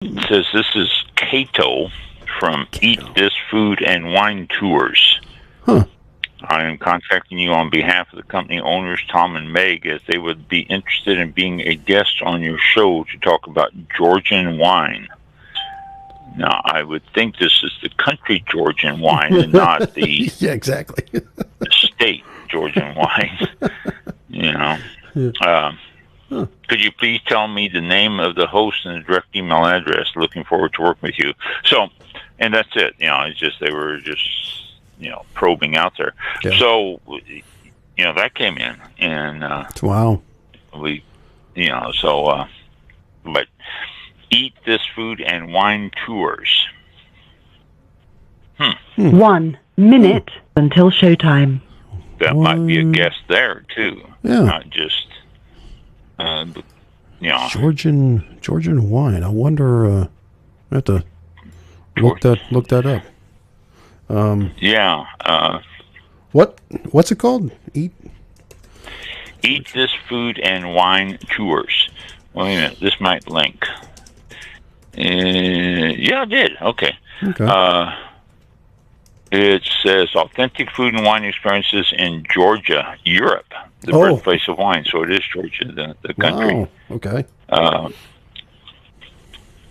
It says this is Cato from Eat This Food and Wine Tours. Huh. I am contacting you on behalf of the company owners, Tom and Meg, as they would be interested in being a guest on your show to talk about Georgian wine. Now, I would think this is the country Georgian wine and not the yeah, exactly. the state Georgian wine. You know. Could you please tell me the name of the host and the direct email address? Looking forward to working with you. So, and that's it. You know, it's just they were just probing out there. Yeah. So, that came in, and wow. We, but Eat This Food and Wine Tours. 1 minute until showtime. That might be a guest there too. Yeah. Not just. Georgian wine. I wonder. I have to look that up. What's it called? Eat This Food and Wine Tours. Wait a minute. This might link. Yeah, it did. Okay. It says authentic food and wine experiences in Georgia, Europe, the birthplace of wine. So it is Georgia, the country. Wow. Okay.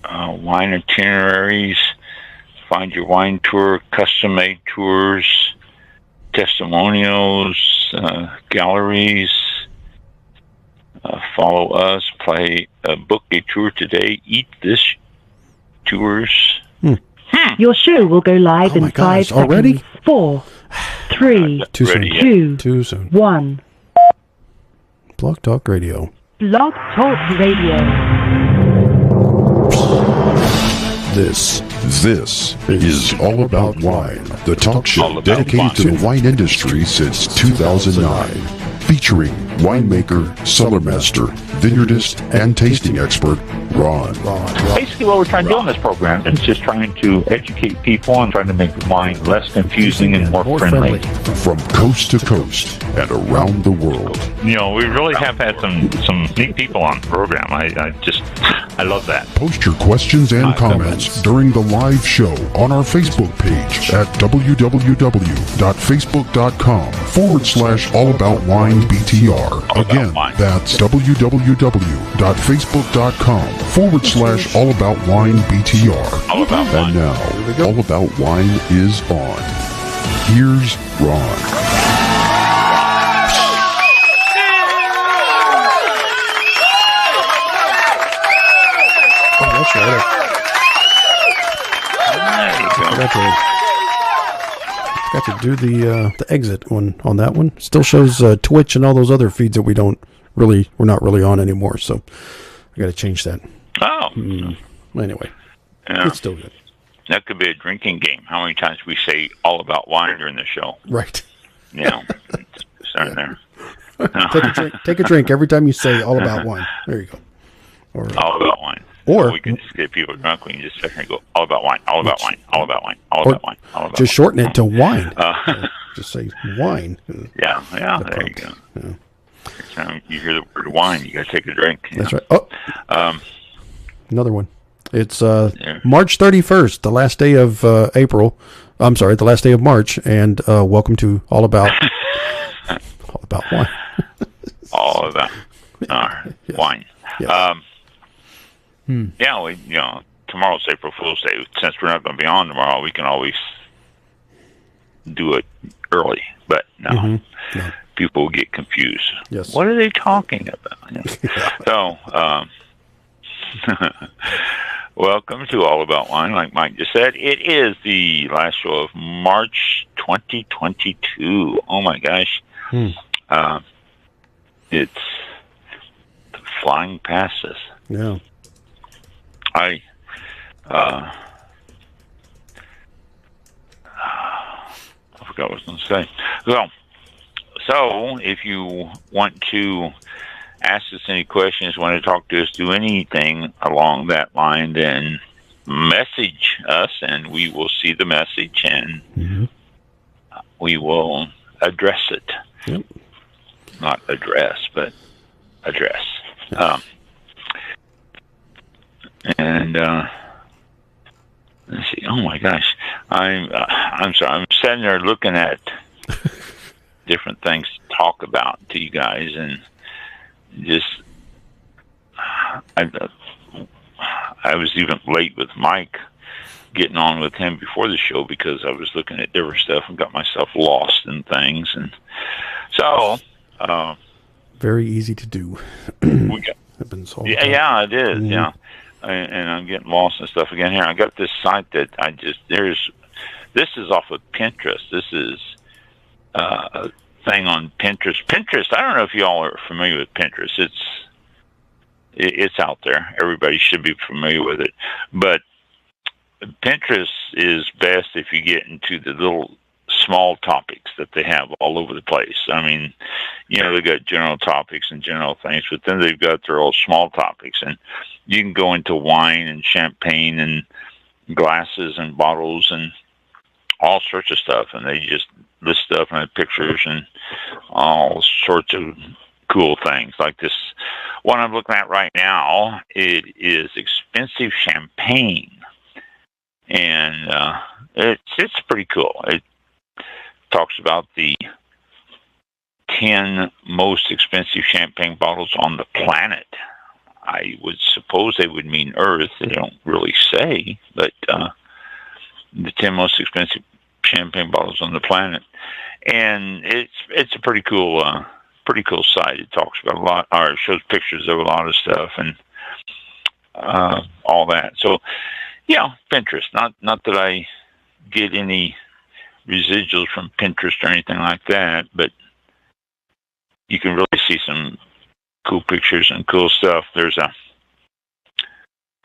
Wine itineraries, find your wine tour, custom-made tours, testimonials, galleries. Follow us, book a tour today, Eat This Tours. Your show will go live in 5 seconds. Already? 4, 3, 2, 1. Blog Talk Radio. Blog Talk Radio. This is All About Wine, the talk show dedicated to the wine industry since 2009. Featuring winemaker, cellar master, vineyardist, and tasting expert, Ron. Basically what we're trying to do in this program is just trying to educate people and trying to make wine less confusing and more friendly. From coast to coast and around the world. We really have had some neat people on the program. I love that. Post your questions and comments during the live show on our Facebook page at www.facebook.com/allaboutwinebtr. Again, that's www.facebook.com/allaboutwinebtr. And now, All About Wine is on. Here's Ron. That's right. Got to do the exit one on that one. Still shows Twitch and all those other feeds that we're not really on anymore. So I got to change that. Oh. Anyway, it's still good. That could be a drinking game. How many times we say all about wine during the show? Right. Start there. Take a drink every time you say all about wine. There you go. Or, all about wine. Or we can just get people drunk. We can just sit here and go all about wine, all about wine, all about wine, all about wine, all about just shorten it to wine. Just say wine. Yeah. There you go. Yeah. Every time you hear the word wine, you got to take a drink. That's right. Oh, another one. It's March 31st, the last day of April. I'm sorry, the last day of March, and welcome to All About Wine. All about wine. Yeah. Yeah, tomorrow's April Fool's Day. Since we're not going to be on tomorrow, we can always do it early. But no, people will get confused. Yes. What are they talking about? So, welcome to All About Wine. Like Mike just said, it is the last show of March 2022. Oh my gosh. It's flying past us. Yeah. I forgot what I was going to say. So if you want to ask us any questions, want to talk to us, do anything along that line, then message us, and we will see the message, and we will address it. Yep. Not address, but address. And let's see. Oh my gosh, I'm sorry. I'm sitting there looking at different things to talk about to you guys, and just I was even late with Mike getting on with him before the show because I was looking at different stuff and got myself lost in things, and so very easy to do. Happens all the time. Yeah, it is. Mm-hmm. Yeah, and I'm getting lost and stuff again here. I got this site that this is off of Pinterest. This is a thing on Pinterest. Pinterest. I don't know if y'all are familiar with Pinterest. It's out there. Everybody should be familiar with it, but Pinterest is best if you get into the little small topics that they have all over the place. I mean, they got general topics and general things, but then they've got their own small topics, and you can go into wine and champagne and glasses and bottles and all sorts of stuff, and they just list stuff and have pictures and all sorts of cool things. Like this one I'm looking at right now, it is expensive champagne. And it's pretty cool. It talks about the 10 most expensive champagne bottles on the planet. I would suppose they would mean Earth. They don't really say, but the 10 most expensive champagne bottles on the planet. And it's a pretty cool site. It talks about a lot, or it shows pictures of a lot of stuff and all that. So. Yeah, Pinterest. Not that I get any residuals from Pinterest or anything like that, but you can really see some cool pictures and cool stuff.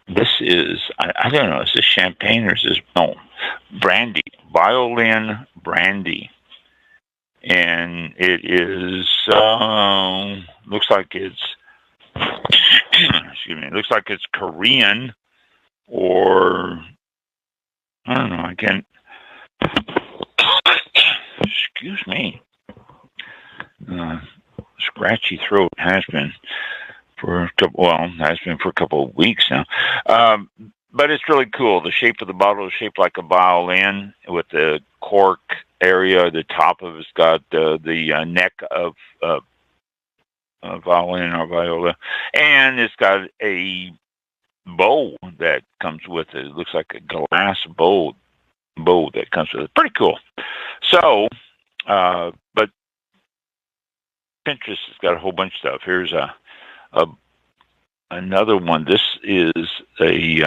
This is, I don't know, is this champagne or is this, no, brandy, violin brandy. And it is, looks like it's, excuse me, it looks like it's Korean. Or, I don't know, I can't, excuse me, scratchy throat has been for a couple of weeks now. But it's really cool. The shape of the bottle is shaped like a violin with the cork area. The top of it's got the neck of a violin or viola. And it's got a bow that comes with it. It looks like a glass bow that comes with it. Pretty cool. So, but Pinterest has got a whole bunch of stuff. Here's another one. This is a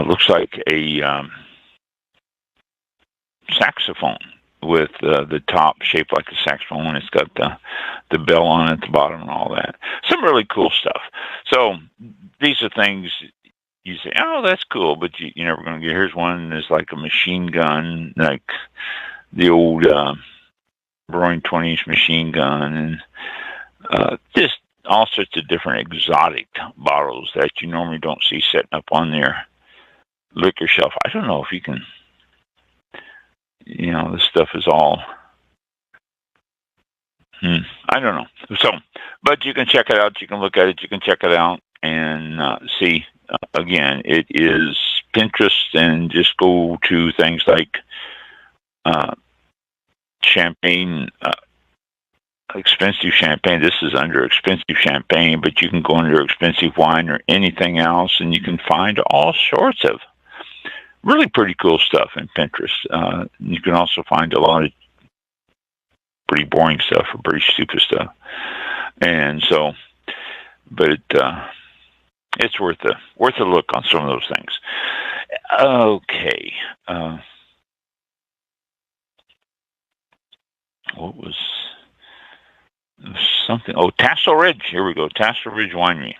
looks like a saxophone with the top shaped like a saxophone. It's got the bell on it at the bottom and all that. Some really cool stuff. So these are things you say, oh, that's cool, but you're never going to get. Here's one that's like a machine gun, like the old Roaring 20-inch machine gun, and just all sorts of different exotic bottles that you normally don't see setting up on their liquor shelf. I don't know if you can... this stuff is all, I don't know. So, but you can check it out. You can look at it. You can check it out and see. Again, it is Pinterest, and just go to things like champagne, expensive champagne. This is under expensive champagne, but you can go under expensive wine or anything else, and you can find all sorts of really pretty cool stuff in Pinterest. You can also find a lot of pretty boring stuff or pretty stupid stuff. And so, but it's worth a look on some of those things. Okay. What was something? Oh, Tassel Ridge. Here we go. Tassel Ridge Winery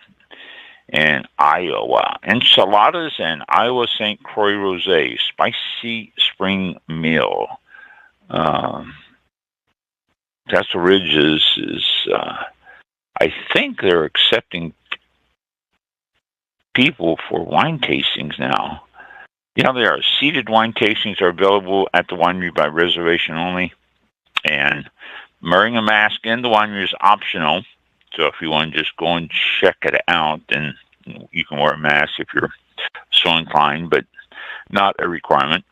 in Iowa. Enchiladas and Iowa St. Croix Rosé. Spicy Spring Meal. Tassel Ridge is I think they're accepting people for wine tastings now. Yeah, there are. Seated wine tastings are available at the winery by reservation only. And wearing a mask in the winery is optional. So if you want to just go and check it out, then you can wear a mask if you're so inclined, but not a requirement.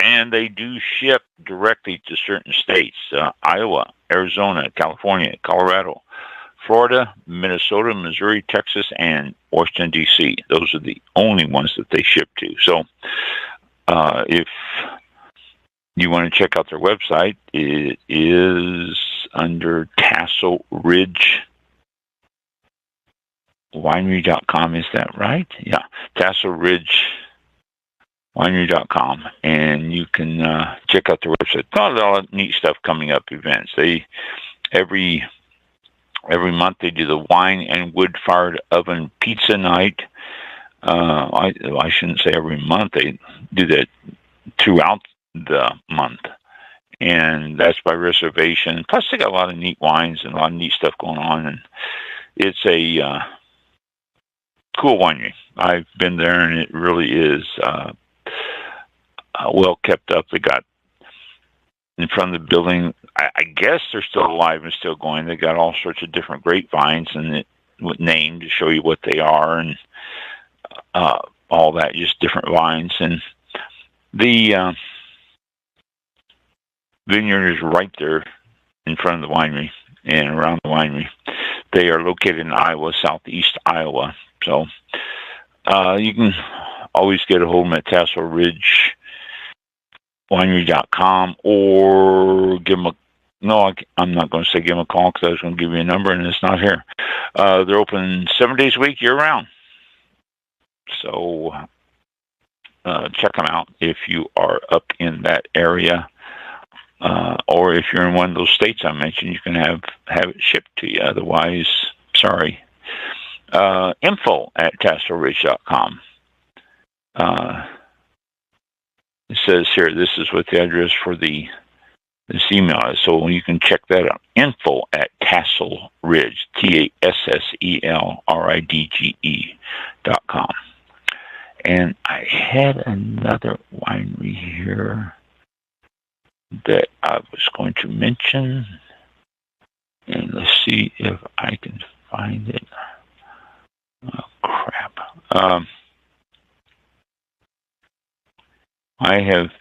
And they do ship directly to certain states: Iowa, Arizona, California, Colorado, Florida, Minnesota, Missouri, Texas, and Washington, D.C. Those are the only ones that they ship to. So if you want to check out their website, it is under Tassel Ridge Winery.com. Is that right? Yeah, Tassel Ridge Winery.com, and you can check out their website. A lot of neat stuff coming up, events. They every month they do the wine and wood-fired oven pizza night. I shouldn't say every month. They do that throughout the month, and that's by reservation. Plus, they got a lot of neat wines and a lot of neat stuff going on, and it's a cool winery. I've been there, and it really is well kept up. They got in front of the building. I guess they're still alive and still going. They got all sorts of different grapevines and it named to show you what they are and all that. Just different vines, and the vineyard is right there in front of the winery and around the winery. They are located in Iowa, southeast Iowa. So you can always get a hold of them at Tassel Ridge Winery.com or give them I'm not going to say give them a call because I was going to give you a number and it's not here. They're open 7 days a week, year round. So check them out if you are up in that area. Or if you're in one of those states I mentioned, you can have it shipped to you. Otherwise, sorry. Info at TasselRidge.com. It says here, this is what the address for this email is. So you can check that out. Info at Tassel Ridge, TASSELRIDGE.com. And I had another winery here that I was going to mention, and let's see if I can find it. Oh, crap. I have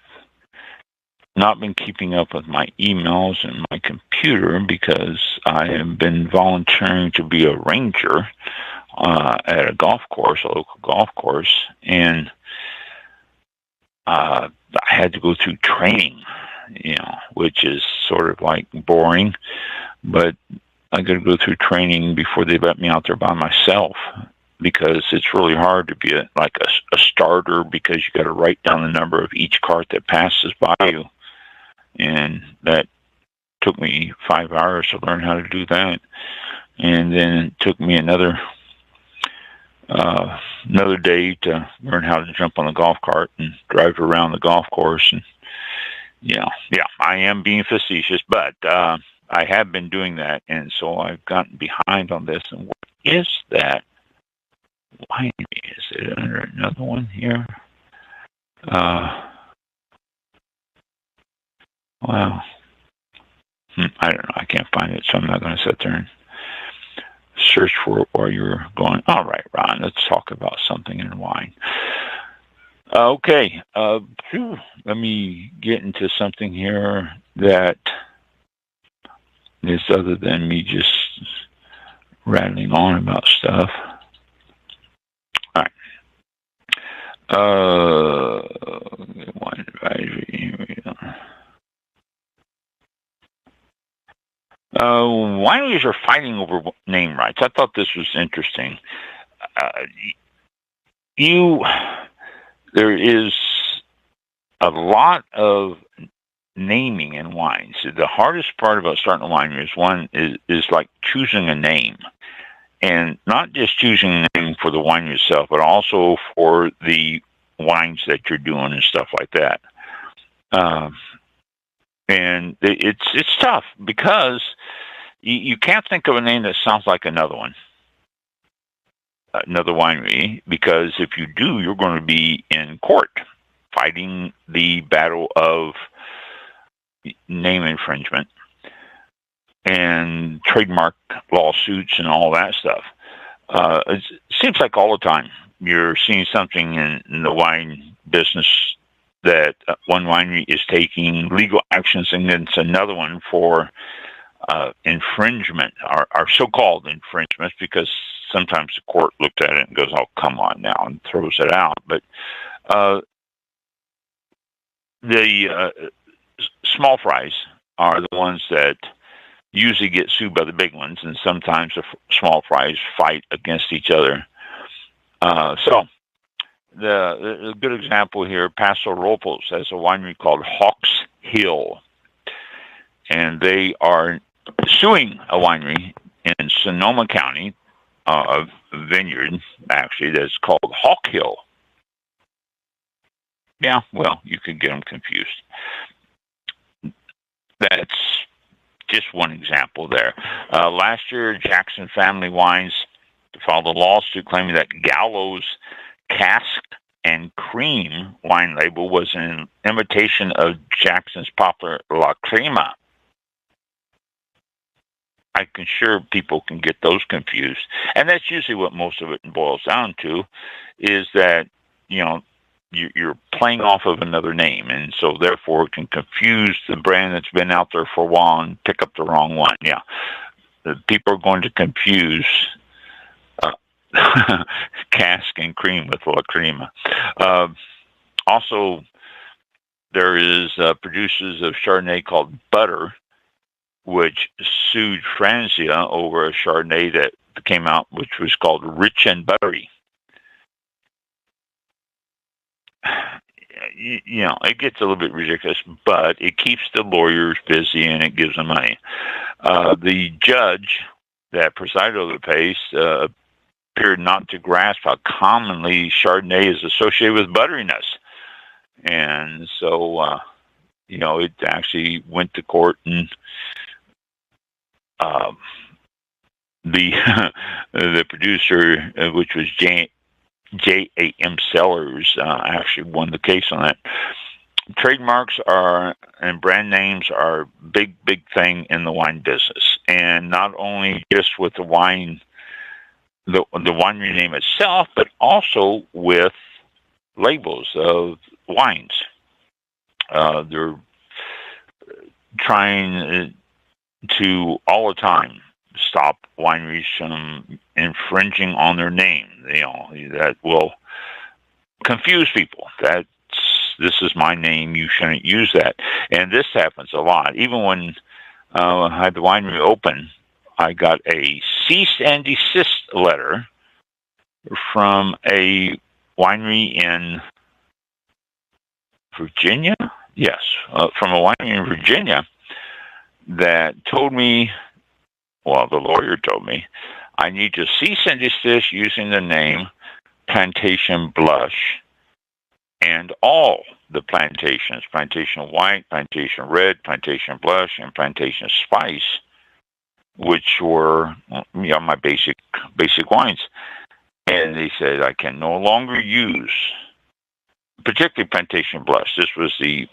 not been keeping up with my emails and my computer because I have been volunteering to be a ranger at a golf course, a local golf course, and I had to go through training, which is sort of like boring, but I got to go through training before they let me out there by myself, because it's really hard to be a starter, because you got to write down the number of each cart that passes by you, and that took me 5 hours to learn how to do that, and then it took me another day to learn how to jump on the golf cart and drive around the golf course. And yeah, I am being facetious, but I have been doing that, and so I've gotten behind on this. And what is that winery? Is it under another one here? Wow. I don't know. I can't find it, so I'm not going to sit there and search for it while you're going. All right, Ron, let's talk about something in wine. Okay. Let me get into something here that is other than me just rattling on about stuff. All right. Wine advisory. Here we go. Wineries are fighting over name rights. I thought this was interesting. There is a lot of naming in wines. The hardest part about starting a winery is like choosing a name, and not just choosing a name for the wine yourself, but also for the wines that you're doing and stuff like that. And it's tough because you can't think of a name that sounds like another one, another winery, because if you do, you're going to be in court fighting the battle of name infringement. and trademark lawsuits and all that stuff. It seems like all the time you're seeing something in the wine business that one winery is taking legal actions against another one for infringement, or so-called infringements, because sometimes the court looks at it and goes, "Oh, come on now," and throws it out. But the small fries are the ones that usually get sued by the big ones, and sometimes the small fries fight against each other. So the good example here, Paso Robles has a winery called Hawks Hill, and they are suing a winery in Sonoma County, a vineyard, actually, that's called Hawk Hill. Yeah, well, you could get them confused. That's just one example there. Last year, Jackson Family Wines filed a lawsuit claiming that Gallo's Cask and Cream wine label was an imitation of Jackson's popular La Crema. I'm sure people can get those confused. And that's usually what most of it boils down to, is that, you're playing off of another name, and so therefore it can confuse the brand that's been out there for a while and pick up the wrong one. Yeah, the people are going to confuse Cask and Cream with La Crema. Also, there is producers of Chardonnay called Butter, which sued Franzia over a Chardonnay that came out, which was called Rich and Buttery. It gets a little bit ridiculous, but it keeps the lawyers busy and it gives them money. The judge that presided over the case appeared not to grasp how commonly Chardonnay is associated with butteriness. And so, it actually went to court, and the producer, which was J.A.M. Cellars, actually won the case on that. Trademarks and brand names are a big thing in the wine business, and not only just with the wine, the winery name itself, but also with labels of wines. They're trying to all the time stop wineries from infringing on their name. That will confuse people. This is my name, you shouldn't use that. And this happens a lot. Even when I had the winery open, I got a cease and desist letter from a winery in Virginia. Yes, from a winery in Virginia that told me, well, the lawyer told me, I need to cease and desist using the name Plantation Blush and all the plantations, Plantation White, Plantation Red, Plantation Blush, and Plantation Spice, which were my basic wines. And they said I can no longer use, particularly Plantation Blush. This was the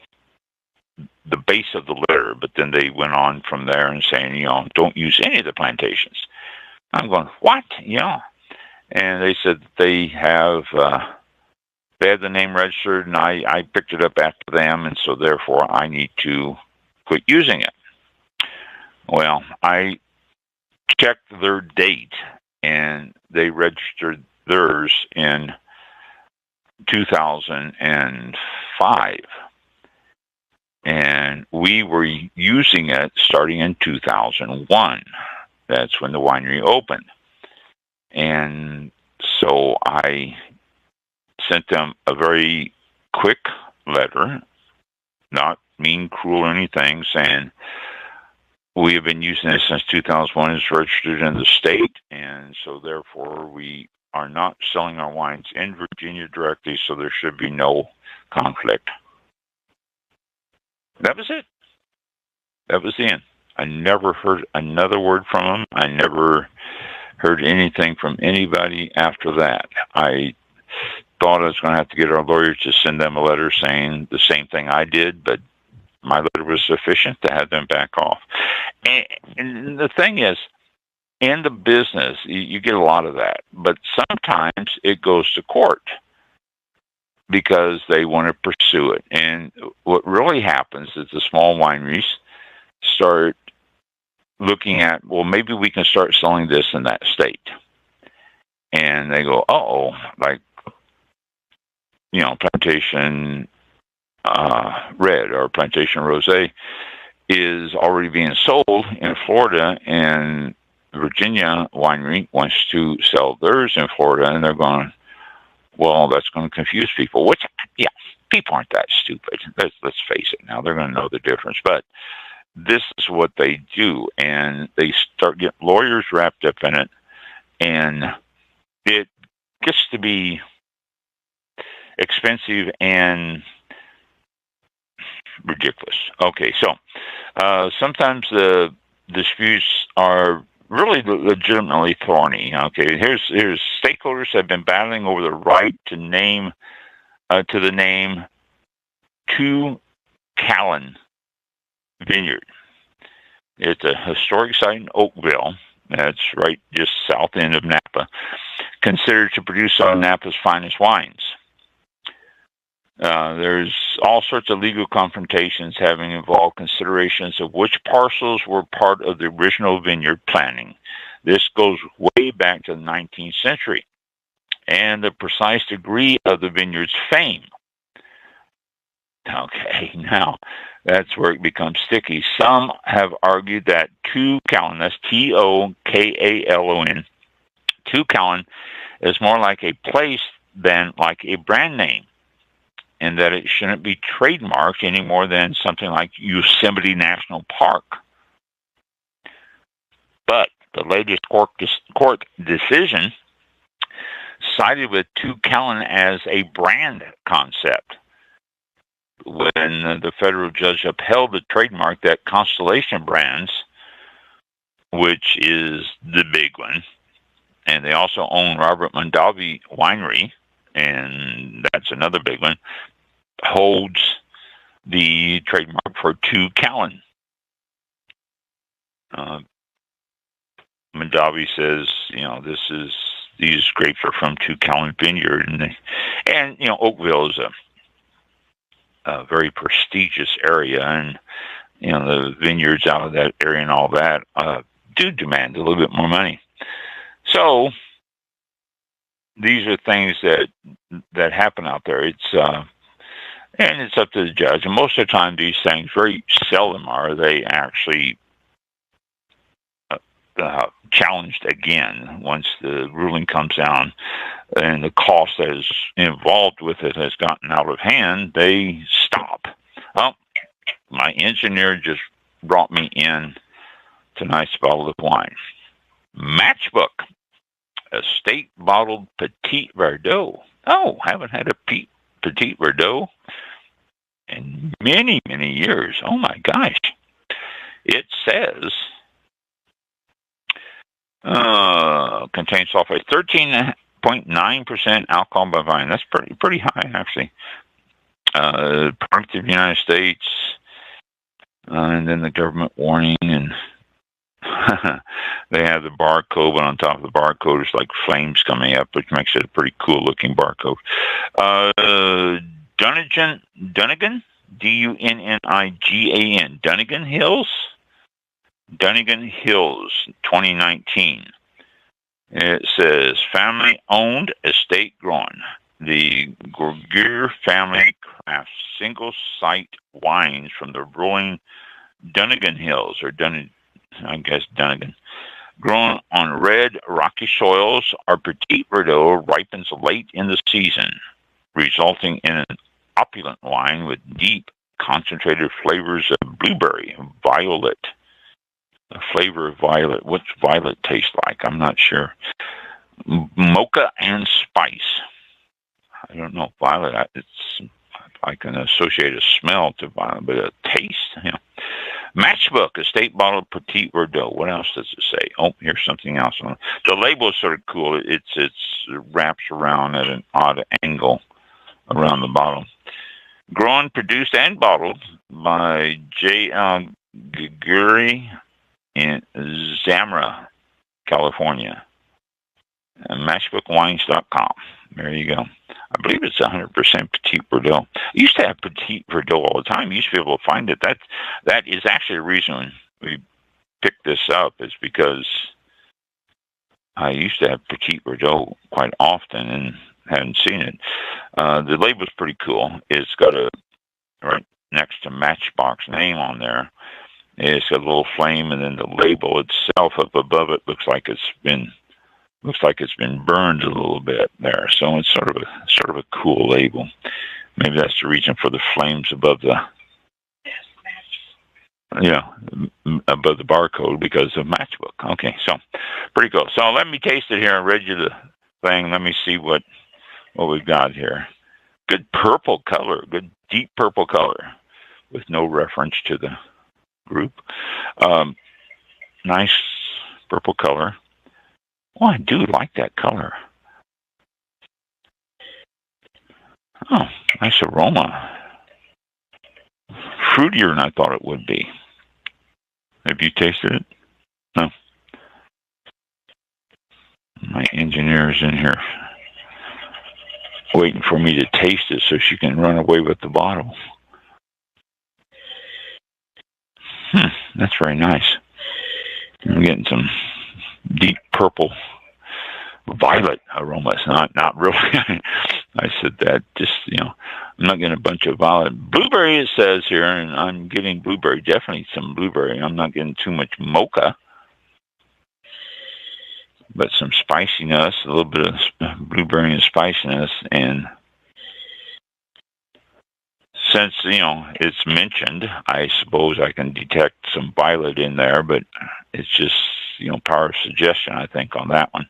base of the letter, but then they went on from there and saying, don't use any of the plantations. I'm going, what? And they said that they had the name registered, and I picked it up after them, and so therefore I need to quit using it. Well, I checked their date, and they registered theirs in 2005. And we were using it starting in 2001. That's when the winery opened. And so I sent them a very quick letter, not mean, cruel, or anything, saying, we have been using this since 2001. It's registered in the state, and so therefore we are not selling our wines in Virginia directly, so there should be no conflict. That was it. That was the end. I never heard another word from them. I never heard anything from anybody after that. I thought I was going to have to get our lawyers to send them a letter saying the same thing I did, but My letter was sufficient to have them back off. And the thing is, in the business, you get a lot of that, but sometimes it goes to court because they want to pursue it. And what really happens is the small wineries start looking at, well, maybe we can start selling this in that state. And they go, like, Plantation Red or Plantation Rosé is already being sold in Florida, and Virginia winery wants to sell theirs in Florida, and they're going, well, that's going to confuse people. Which, yeah, people aren't that stupid. Let's face it now. They're going to know the difference. But this is what they do, and they start getting lawyers wrapped up in it, and it gets to be expensive and ridiculous. Okay, so sometimes the disputes are really legitimately thorny. Okay, here's stakeholders have been battling over the right to name the name Two Callan Vineyard. It's a historic site in Oakville. That's right just south end of Napa, considered to produce some of Napa's finest wines. There's all sorts of legal confrontations having involved considerations of which parcels were part of the original vineyard planning. This goes way back to the 19th century, and the precise degree of the vineyard's fame. Okay, now that's where it becomes sticky. Some have argued that Two Callan, that's Tokalon, Two Callan is more like a place than like a brand name, and that it shouldn't be trademarked any more than something like Yosemite National Park. But the latest court decision sided with Two Callan as a brand concept. When the federal judge upheld the trademark that Constellation Brands, which is the big one, and they also own Robert Mondavi Winery, and that's another big one, holds the trademark for Two Callan. Mondavi says, these grapes are from Two Callan Vineyard, and Oakville is a very prestigious area, and the vineyards out of that area and all that do demand a little bit more money. So these are things that happen out there. And it's up to the judge. And most of the time, these things very seldom are they actually challenged again once the ruling comes down and the cost that is involved with it has gotten out of hand. They stop. Well, my engineer just brought me in tonight's bottle of wine. Matchbook, estate bottled Petit Verdot. Oh, haven't had a Petit Verdot in many, many years. Oh my gosh. It says contains sulfate, 13.9% alcohol by volume. That's pretty high, actually. Product of the United States, and then the government warning, and they have the barcode, but on top of the barcode is like flames coming up, which makes it a pretty cool looking barcode. Dunnigan, Dunnigan, Dunnigan Hills, 2019. It says family owned, estate grown. The Gorgier family crafts single site wines from the rolling Dunnigan Hills, or Dunnigan, grown on red rocky soils. Our Petit Verdot ripens late in the season, resulting in an opulent wine with deep concentrated flavors of blueberry and violet. The flavor of violet. What's violet taste like? I'm not sure. Mocha and spice. I don't know. Violet, I can associate a smell to violet, but a taste. Matchbook, estate bottled Petit Verdot. What else does it say? Oh, here's something else. The label is sort of cool. It wraps around at an odd angle around the bottle. Grown, produced, and bottled by J.L. Gaguri in Zamora, California. Matchbookwines.com. There you go. I believe it's 100% Petit Verdot. I used to have Petit Verdot all the time. You used to be able to find it. That is actually the reason we picked this up, is because I used to have Petit Verdot quite often and hadn't seen it. The label's pretty cool. It's got a, right next to Matchbox name on there, it's got a little flame, and then the label itself up above it looks like it's been burned a little bit there. So it's sort of a cool label. Maybe that's the reason for the flames above the above the barcode, because of Matchbook. Okay, so pretty cool. So let me taste it here. I read you the thing. Let me see what we've got here. Good purple color, good deep purple color, with no reference to the group. Nice purple color. Oh, I do like that color. Oh, nice aroma. Fruitier than I thought it would be. Have you tasted it? No. My engineer's in here waiting for me to taste it so she can run away with the bottle. That's very nice. I'm getting some deep purple violet aromas. Not really. I said that just, I'm not getting a bunch of violet. Blueberry, it says here, and I'm getting blueberry, definitely some blueberry. I'm not getting too much mocha, but some spiciness, a little bit of blueberry and spiciness. And since, it's mentioned, I suppose I can detect some violet in there, but it's just, power of suggestion, I think, on that one.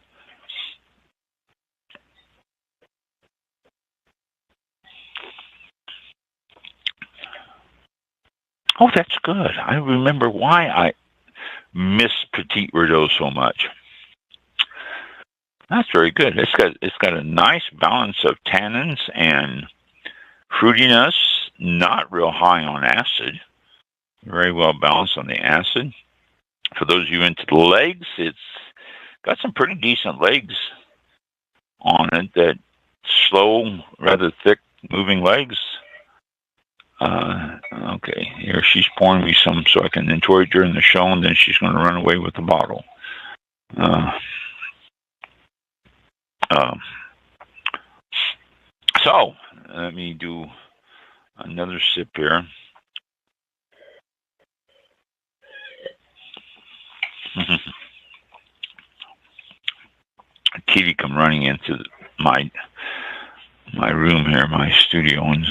Oh, that's good. I remember why I miss Petit Verdot so much. That's very good. It's got a nice balance of tannins and fruitiness, not real high on acid. Very well balanced on the acid. For those of you into the legs, it's got some pretty decent legs on it. That slow, rather thick moving legs. Okay, here she's pouring me some so I can enjoy it during the show, and then she's going to run away with the bottle. So let me do another sip here. Kitty come running into my room here, my studio, and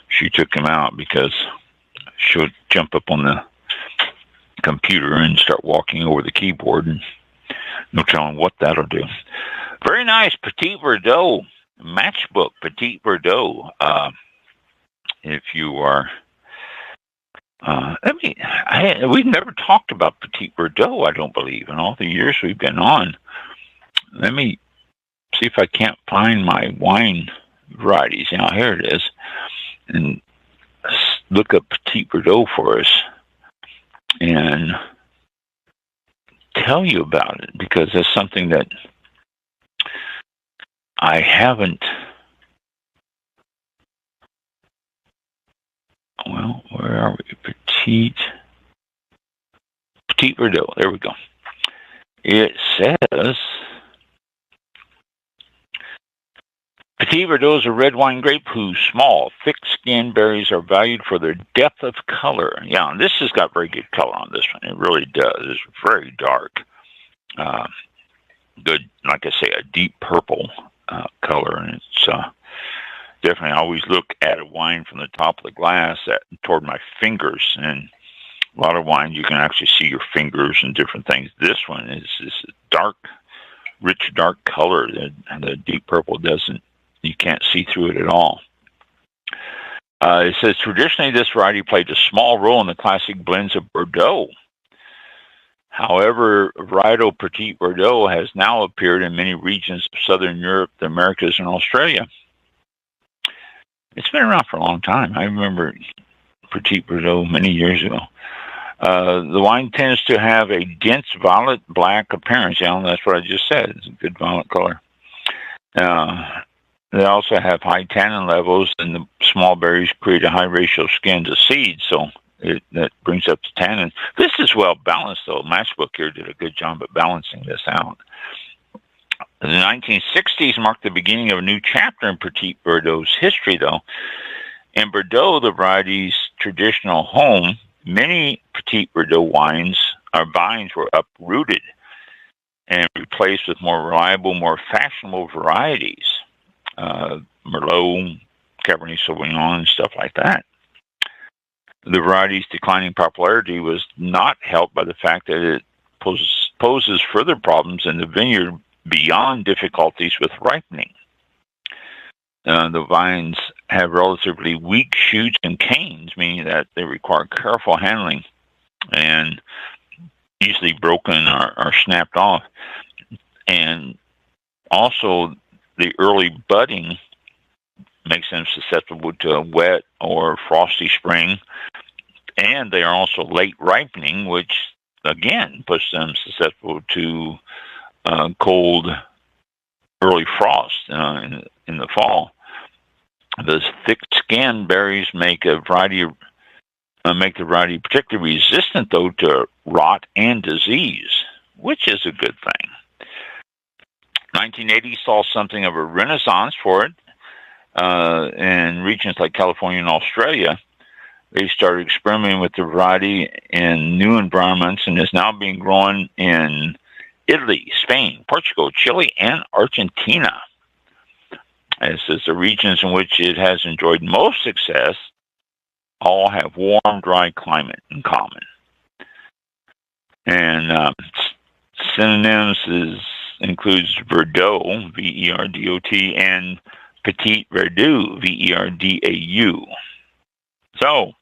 she took him out because she'll jump up on the computer and start walking over the keyboard, and no telling what that'll do. Very nice, Petit Verdot, Matchbook Petit Verdot. If you are, we've never talked about Petit Verdot, I don't believe, in all the years we've been on. Let me see if I can't find my wine varieties. Here it is. And look up Petit Verdot for us and tell you about it, because that's something that I haven't. Well, where are we? Petit Verdot. There we go. It says Petit Verdot is a red wine grape whose small, thick-skinned berries are valued for their depth of color. Yeah, and this has got very good color on this one. It really does. It's very dark. Good, like I say, a deep purple color, and it's definitely. I always look at a wine from the top of the glass toward my fingers, and a lot of wines you can actually see your fingers and different things. This one is this dark, rich, dark color. The deep purple doesn't. You can't see through it at all. It says, traditionally, this variety played a small role in the classic blends of Bordeaux. However, varietal Petit Verdot has now appeared in many regions of Southern Europe, the Americas, and Australia. It's been around for a long time. I remember Petit Verdot many years ago. The wine tends to have a dense violet-black appearance. That's what I just said. It's a good violet color. They also have high tannin levels, and the small berries create a high ratio of skin to seed, so that brings up the tannin. This is well balanced, though. Matchbook here did a good job at balancing this out. The 1960s marked the beginning of a new chapter in Petit Verdot's history, though. In Bordeaux, the variety's traditional home, many Petit Verdot vines were uprooted and replaced with more reliable, more fashionable varieties. Merlot, Cabernet Sauvignon, and stuff like that. The variety's declining popularity was not helped by the fact that it poses further problems in the vineyard beyond difficulties with ripening. The vines have relatively weak shoots and canes, meaning that they require careful handling and easily broken or snapped off. And also, the early budding makes them susceptible to a wet or frosty spring, and they are also late ripening, which again puts them susceptible to cold early frost in the fall. The thick-skinned berries make the variety particularly resistant, though, to rot and disease, which is a good thing. 1980 saw something of a renaissance for it. In regions like California and Australia, they started experimenting with the variety in new environments and is now being grown in Italy, Spain, Portugal, Chile, and Argentina. It says the regions in which it has enjoyed most success all have warm, dry climate in common. And synonyms includes Verdot, V-E-R-D-O-T, and Petit Verdot, V-E-R-D-A-U. So,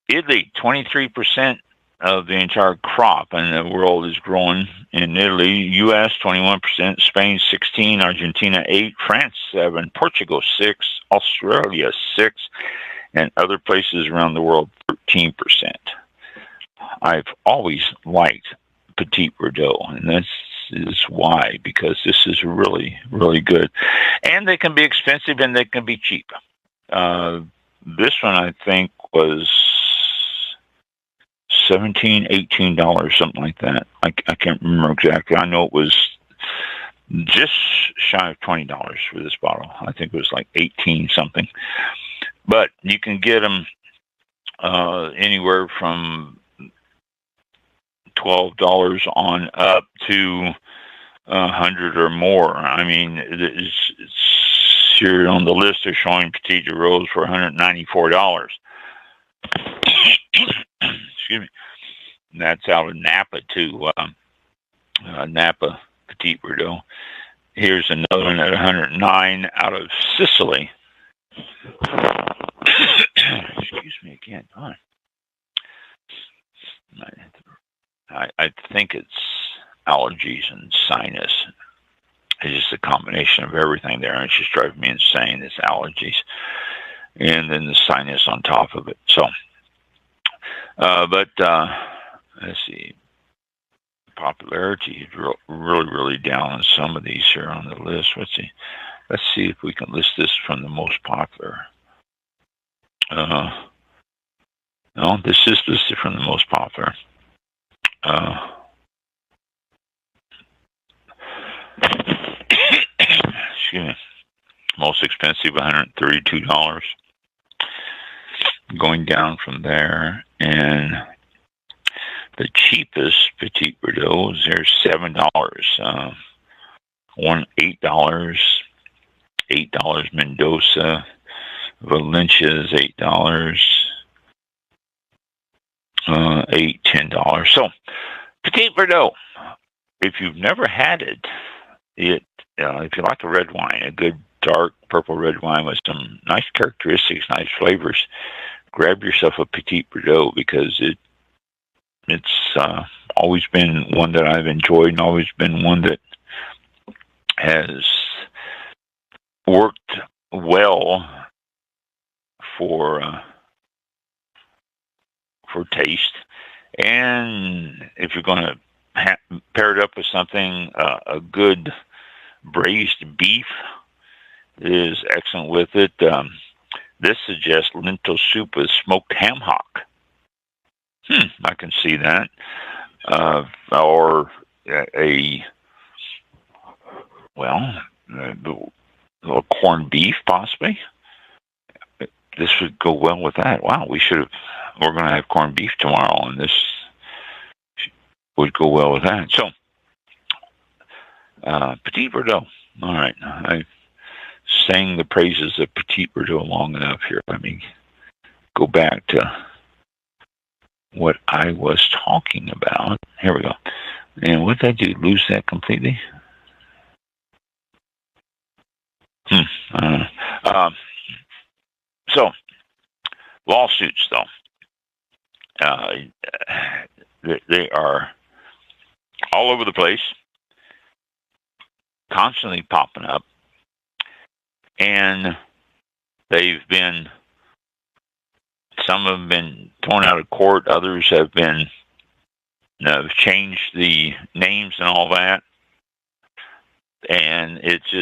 Italy, 23% of the entire crop in the world is grown in Italy. U.S., 21%, Spain, 16%, Argentina, 8%, France, 7%, Portugal, 6%, Australia, 6%, and other places around the world, 13%. I've always liked Petit Verdot, and this is why, because this is really, really good. And they can be expensive and they can be cheap. This one, I think, was $17, $18, something like that. I can't remember exactly. I know it was just shy of $20 for this bottle. I think it was like 18 something. But you can get them anywhere from $12 on up to $100 or more. I mean, it's here on the list they're showing Petit Verdot for $194. Excuse me. And that's out of Napa too. Napa Petit Verdot. Here's another one at $109 out of Sicily. Excuse me again. I think it's allergies and sinus. It's just a combination of everything there, and it's just driving me insane. It's allergies, and then the sinus on top of it. So, but let's see. Popularity is really, really down on some of these here on the list. Let's see if we can list this from the most popular. No, this is listed from the most popular. Excuse me. Most expensive, $132. Going down from there, and the cheapest Petit Verdot is there's $7. One $8. $8 Mendoza. Valencia is $8. $8, $10. So, Petit Verdot, if you've never had it, if you like a red wine, a good dark purple red wine with some nice characteristics, nice flavors, grab yourself a Petit Verdot, because it's always been one that I've enjoyed and always been one that has worked well for taste. And if you're going to pair it up with something, a good braised beef is excellent with it. This suggests lentil soup with smoked ham hock. I can see that. Or a corned beef, possibly. This would go well with that. Wow, we're going to have corned beef tomorrow, and this would go well with that. So, Petit Verdot. All right, I sang the praises of Petit Verdot long enough here. Let me go back to what I was talking about. Here we go. And what did I do? Lose that completely? So, lawsuits, though. They are all over the place, constantly popping up, and some have been thrown out of court, others have been changed the names and all that, and it's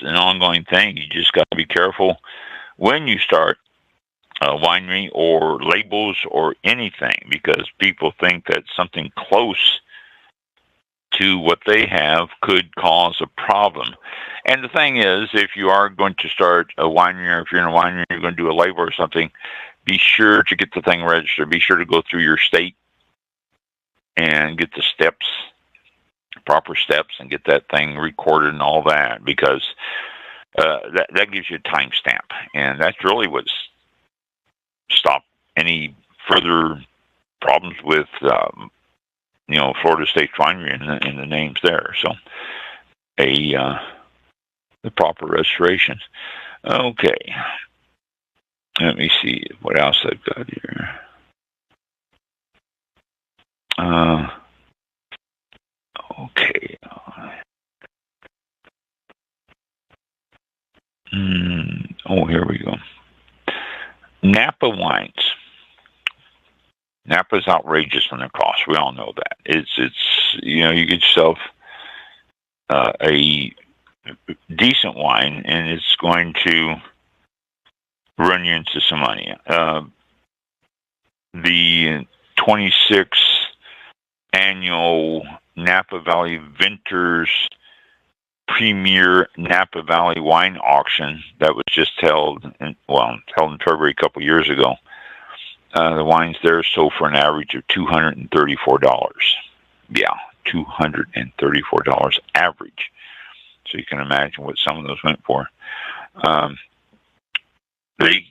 an ongoing thing. You just got to be careful when you start a winery or labels or anything, because people think that something close to what they have could cause a problem. And the thing is, if you are going to start a winery, or if you're in a winery, you're going to do a label or something, be sure to get the thing registered. Be sure to go through your state and get the proper steps, and get that thing recorded and all that, because that gives you a timestamp, and that's really what's stopped any further problems with Florida State Winery in the names there. So the proper restoration. Okay. Let me see what else I've got here. Okay. Here we go. Napa wines. Napa's outrageous on their cost. We all know that. It's you get yourself a decent wine, and it's going to run you into some money. The 26th annual Napa Valley Vintners Premier Napa Valley Wine Auction that was just held in February a couple years ago. The wines there sold for an average of $234. Yeah, $234 average. So you can imagine what some of those went for.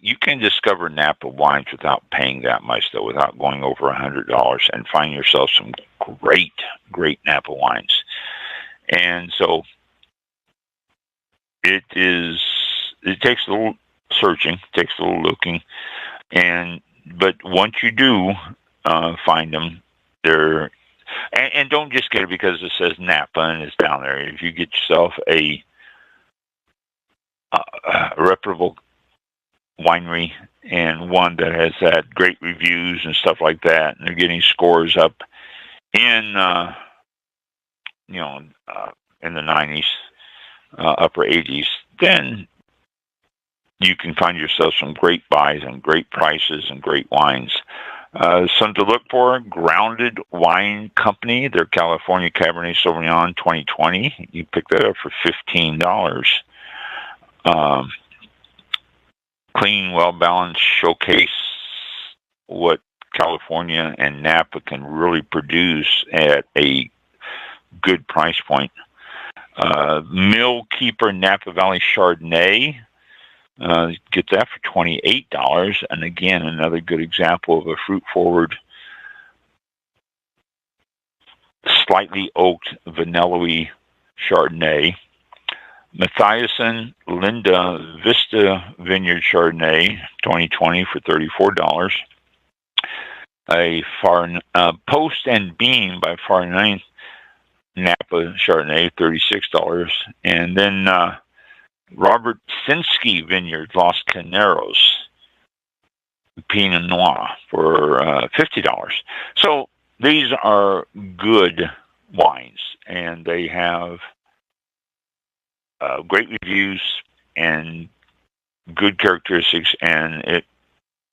You can discover Napa wines without paying that much, though, without going over $100, and find yourself some great Napa wines. And so it takes a little searching, takes a little looking, but once you do find them, and don't just get it because it says Napa and it's down there. If you get yourself a reputable winery, and one that has had great reviews and stuff like that, and they're getting scores up in the 90s, upper 80s, then you can find yourself some great buys and great prices and great wines. Some to look for: Grounded Wine Company, their California Cabernet Sauvignon 2020. You pick that up for $15. Clean, well-balanced, showcase what California and Napa can really produce at a good price point. Mill Keeper Napa Valley Chardonnay, get that for $28. And again, another good example of a fruit-forward, slightly oaked, vanilla-y Chardonnay. Mathiasen Linda Vista Vineyard Chardonnay 2020 for $34. A Post and Beam by Far Ninth Napa Chardonnay, $36. And then Robert Sinsky Vineyard, Los Caneros, Pinot Noir for $50. So these are good wines, and they have great reviews and good characteristics, and it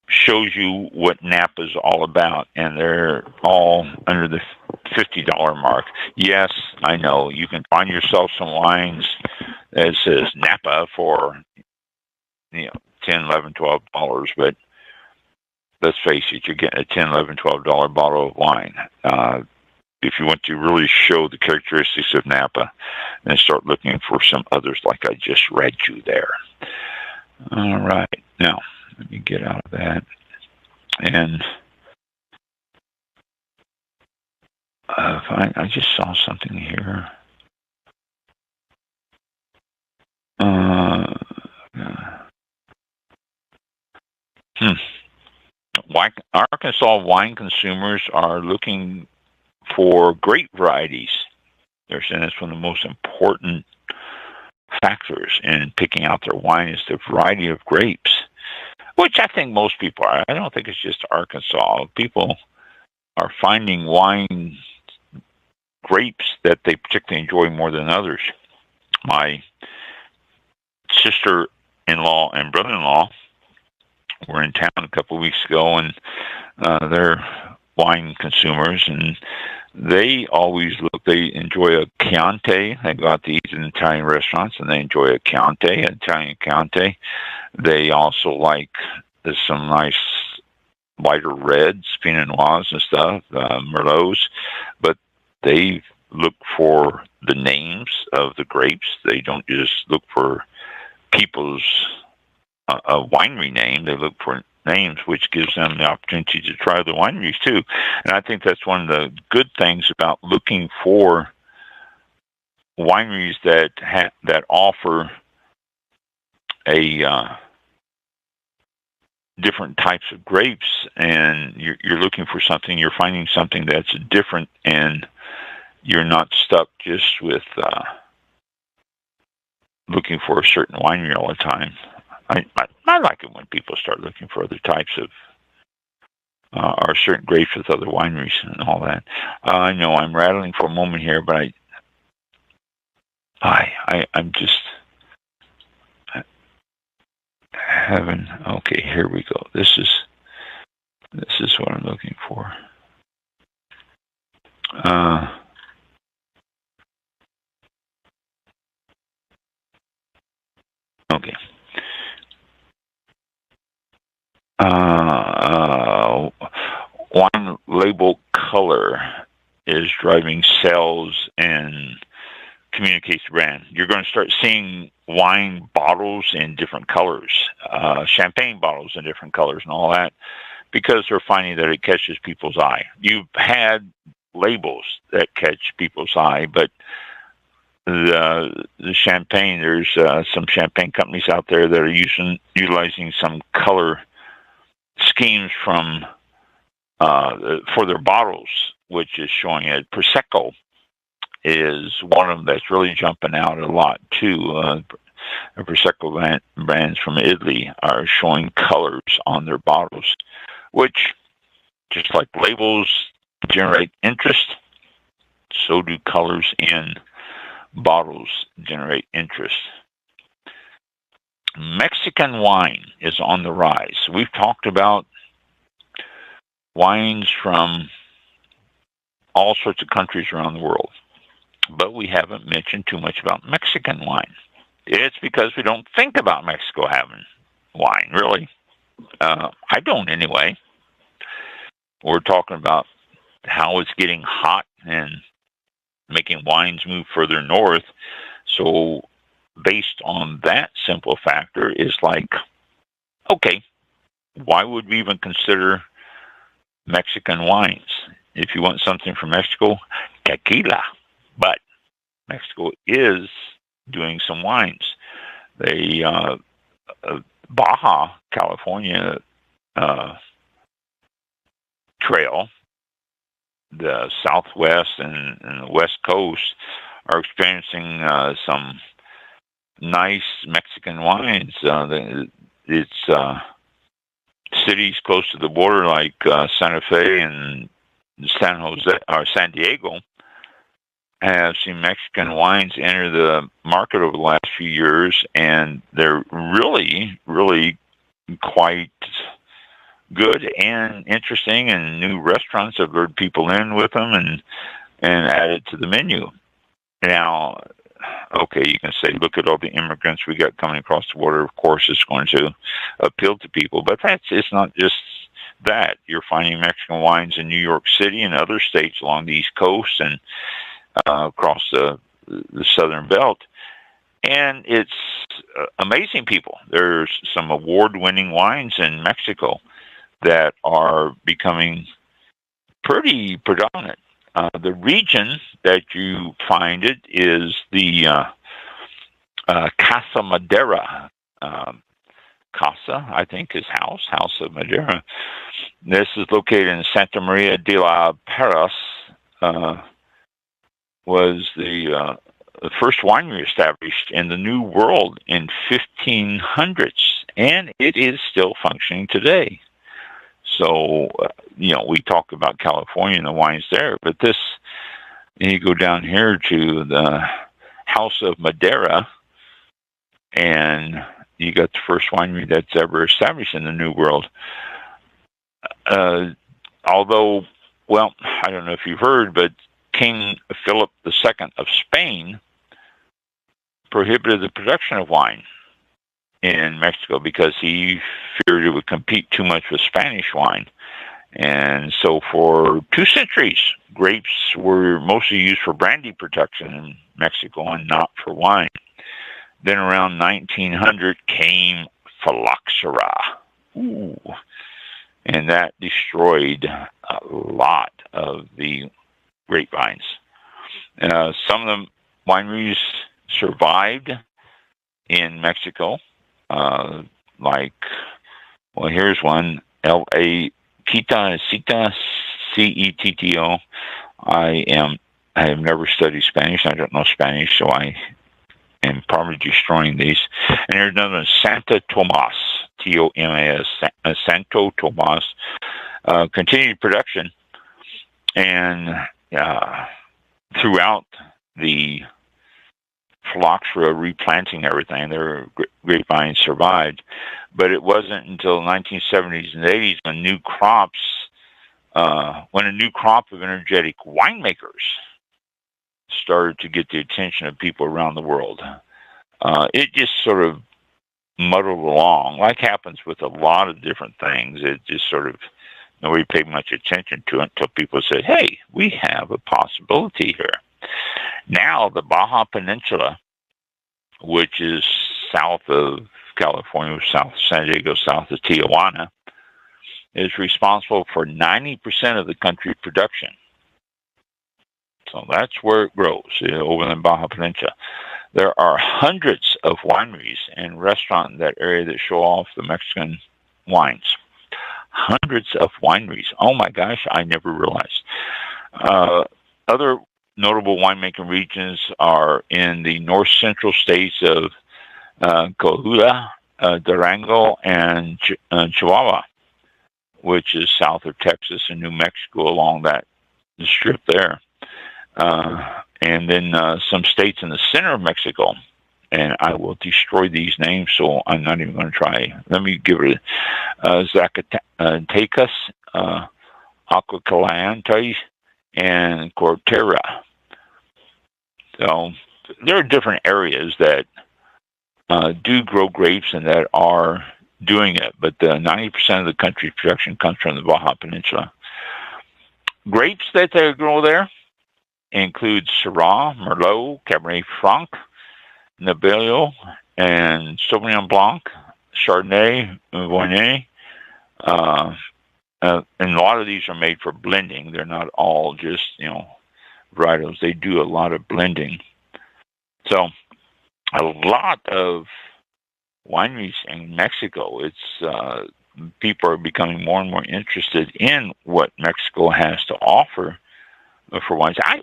shows you what Napa's all about, and they're all under the $50 mark. Yes, I know you can find yourself some wines that says Napa for $10, $11, $12, but let's face it, you're getting a $10, $11, $12 bottle of wine. If you want to really show the characteristics of Napa, then start looking for some others like I just read you there. All right, now let me get out of that. And I just saw something here. Arkansas wine consumers are looking for grape varieties. They're saying that's one of the most important factors in picking out their wine is the variety of grapes, which I think most people are. I don't think it's just Arkansas. People are finding wine grapes that they particularly enjoy more than others. My sister-in-law and brother-in-law were in town a couple of weeks ago, and they're wine consumers, and they enjoy a Chianti. They go out to eat in Italian restaurants, and they enjoy a Chianti, an Italian Chianti. They also like some nice lighter reds, Pinot Noirs and stuff, Merlots, but they look for the names of the grapes. They don't just look for people's a winery name. They look for names, which gives them the opportunity to try the wineries too. And I think that's one of the good things about looking for wineries that offer a different types of grapes, and you're looking for something, you're finding something that's different, and you're not stuck just with looking for a certain winery all the time. I like it when people start looking for other types of or certain grapes with other wineries and all that. I know I'm rattling for a moment here, but I'm just having. Okay, here we go. This is what I'm looking for. Okay. Wine label color is driving sales and communicates the brand. You're going to start seeing wine bottles in different colors, champagne bottles in different colors and all that, because they're finding that it catches people's eye. You've had labels that catch people's eye, but the champagne, there's some champagne companies out there that are utilizing some color schemes from for their bottles, which is showing it. Prosecco is one of them that's really jumping out a lot too. The Prosecco brands from Italy are showing colors on their bottles, which, just like labels generate interest, so do colors in bottles generate interest. Mexican wine is on the rise. We've talked about wines from all sorts of countries around the world, but we haven't mentioned too much about Mexican wine. It's because we don't think about Mexico having wine, really. I don't anyway. We're talking about how it's getting hot and making wines move further north. So based on that simple factor, is like, okay, why would we even consider Mexican wines? If you want something from Mexico, tequila. But Mexico is doing some wines. They Baja California trail, the Southwest and the West Coast are experiencing some nice Mexican wines. It's cities close to the border like Santa Fe and San Jose or San Diego have seen Mexican wines enter the market over the last few years, and they're really, really quite good and interesting, and new restaurants have lured people in with them and added to the menu. Now, okay, you can say, look at all the immigrants we got coming across the border. Of course, it's going to appeal to people, but it's not just that. You're finding Mexican wines in New York City and other states along the East Coast and across the southern belt. And it's amazing people. There's some award-winning wines in Mexico that are becoming pretty predominant. The region that you find it is the Casa Madera. Casa, I think, is House of Madera. This is located in Santa Maria de la Parras. Was the first winery established in the New World in 1500s, and it is still functioning today. So, we talk about California and the wines there, but you go down here to the House of Madera, and you got the first winery that's ever established in the New World. Although, well, I don't know if you've heard, but King Philip II of Spain prohibited the production of wine in Mexico because he feared it would compete too much with Spanish wine. And so for 2 centuries, grapes were mostly used for brandy production in Mexico and not for wine. Then around 1900 came phylloxera. Ooh. And that destroyed a lot of the grapevines. Some of the wineries survived in Mexico, here's one, L.A. Cetto, C-E-T-T-O. I have never studied Spanish. I don't know Spanish, so I am probably destroying these. And here's another one, Santo Tomas, T-O-M-A-S, Santo Tomas. Continued production, and throughout the phylloxera replanting everything, their grapevines survived. But it wasn't until the 1970s and 80s when a new crop of energetic winemakers started to get the attention of people around the world. It just sort of muddled along, like happens with a lot of different things. It just sort of, nobody paid much attention to it until people said, hey, we have a possibility here. Now, the Baja Peninsula, which is south of California, south of San Diego, south of Tijuana, is responsible for 90% of the country's production. So that's where it grows, over in the Baja Peninsula. There are hundreds of wineries and restaurants in that area that show off the Mexican wines. Hundreds of wineries. Oh my gosh, I never realized. Other notable winemaking regions are in the north central states of Coahuila, Durango, and Chihuahua, which is south of Texas and New Mexico along that strip there. And then some states in the center of Mexico. And I will destroy these names, so I'm not even going to try. Let me give it Zacatecas, Aguascalientes, and Cortera. So there are different areas that do grow grapes and that are doing it, but 90% of the country's production comes from the Baja Peninsula. Grapes that they grow there include Syrah, Merlot, Cabernet Franc, Nebbiolo, and Sauvignon Blanc, Chardonnay, Viognier. And a lot of these are made for blending. They're not all just, varietals. They do a lot of blending. So a lot of wineries in Mexico, it's people are becoming more and more interested in what Mexico has to offer for wines. I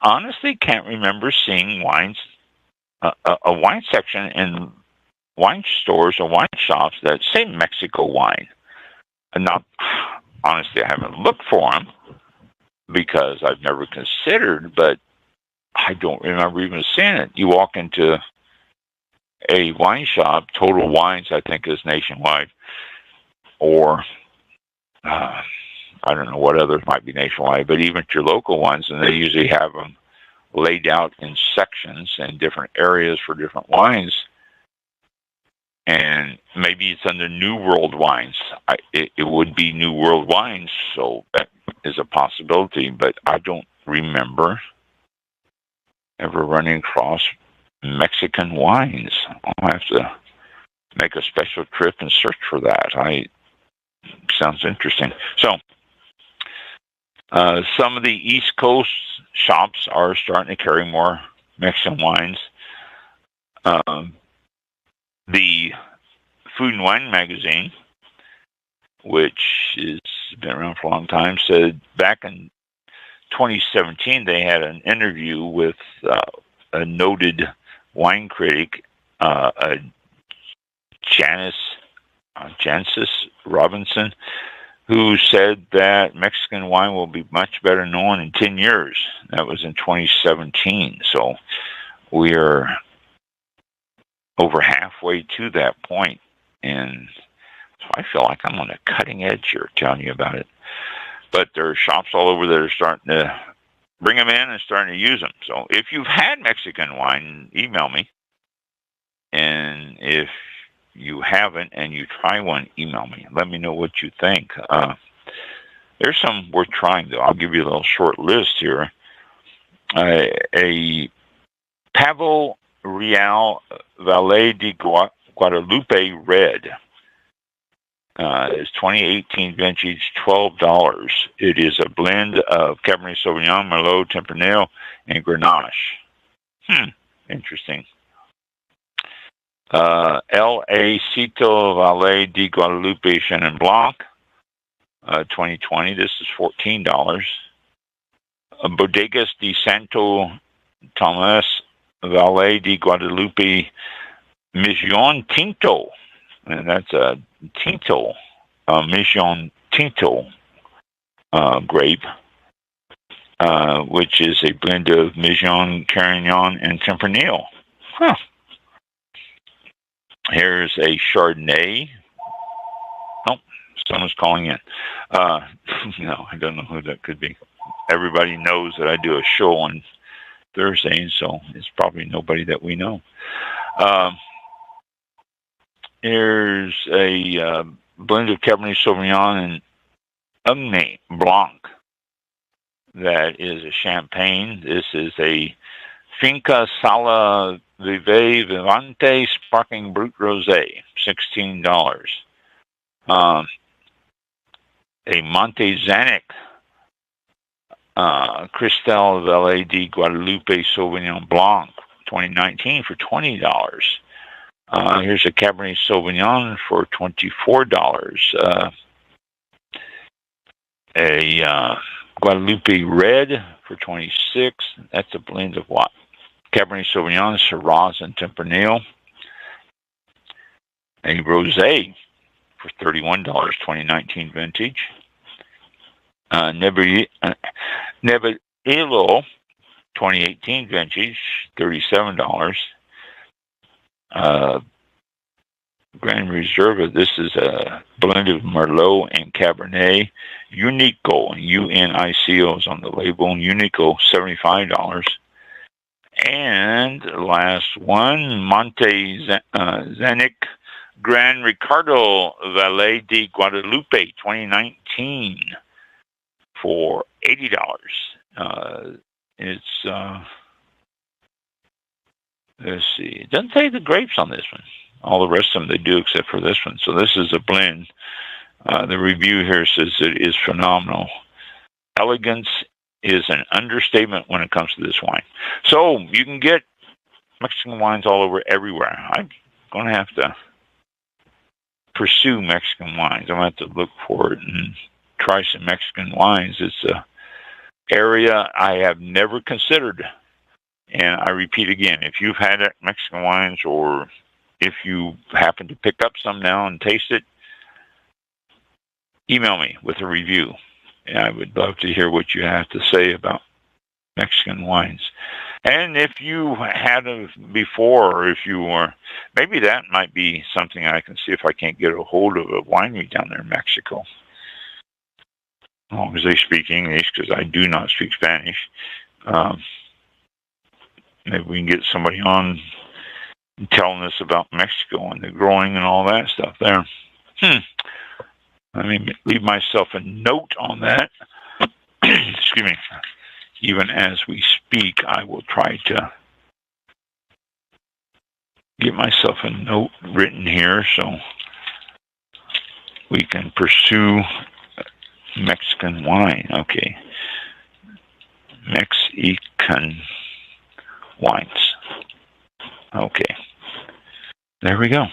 honestly can't remember seeing wines a wine section in wine stores or wine shops that say Mexico wine. And not, honestly, I haven't looked for them because I've never considered, but I don't remember even seeing it. You walk into a wine shop, Total Wines, I think, is nationwide, or I don't know what others might be nationwide, but even at your local ones, and they usually have them laid out in sections and different areas for different wines. And maybe it's under New World Wines. It would be New World Wines, so that is a possibility, but I don't remember ever running across Mexican wines. I'll have to make a special trip and search for that. Sounds interesting. So, some of the East Coast shops are starting to carry more Mexican wines. The Food and Wine magazine, which has been around for a long time, said back in 2017 they had an interview with a noted wine critic, Janice Robinson, who said that Mexican wine will be much better known in 10 years. That was in 2017. So we are over halfway to that point. And so I feel like I'm on the cutting edge here telling you about it. But there are shops all over that are starting to bring them in and starting to use them. So if you've had Mexican wine, email me. And if you haven't and you try one, email me. Let me know what you think. There's some worth trying, though. I'll give you a little short list here. A Pavo Real Valle de Guadalupe Red is 2018 vintage, $12. It is a blend of Cabernet Sauvignon, Merlot, Tempranillo, and Grenache. Interesting. L.A. Cito Valle de Guadalupe Chenin Blanc, 2020. This is $14. Bodegas de Santo Tomas Valle de Guadalupe Mission Tinto, and that's a Tinto, Mission Tinto grape, which is a blend of Mission, Carignan, and Tempranillo. Here's a Chardonnay. Oh, someone's calling in. No, I don't know who that could be. Everybody knows that I do a show on Thursday, so it's probably nobody that we know. Here's a blend of Cabernet Sauvignon and Ugni Blanc. That is a champagne. This is a Finca Sala Vive Vivante Sparkling Brut Rosé, $16. A Monte Zanuck Cristal Valle de Guadalupe Sauvignon Blanc, 2019, for $20. Here's a Cabernet Sauvignon for $24. A Guadalupe Red for $26. That's a blend of what? Cabernet Sauvignon, Syrah, and Tempranillo. A Rosé for $31, 2019 vintage. Nebbiolo, 2018 vintage, $37. Grand Reserva, this is a blend of Merlot and Cabernet. Unico, U-N-I-C-O is on the label. Unico, $75. And last one, Monte Zanuck Gran Ricardo Valle de Guadalupe, 2019, for $80. Let's see, it doesn't say the grapes on this one. All the rest of them they do except for this one. So this is a blend. The review here says it is phenomenal. Elegance is an understatement when it comes to this wine. So you can get Mexican wines all over everywhere. I'm going to have to pursue Mexican wines. I'm going to have to look for it and try some Mexican wines. It's an area I have never considered And I repeat again, if you've had Mexican wines, or if you happen to pick up some now and taste it, email me with a review. And I would love to hear what you have to say about Mexican wines. And if you had it before, or if you were, maybe that might be something I can see if I can't get a hold of a winery down there in Mexico. As long as they speak English, because I do not speak Spanish. Maybe we can get somebody on telling us about Mexico and the growing and all that stuff there. Let me leave myself a note on that. Excuse me. Even as we speak, I will try to get myself a note written here so we can pursue Mexican wine. Okay. Mexican wines. Okay. There we go.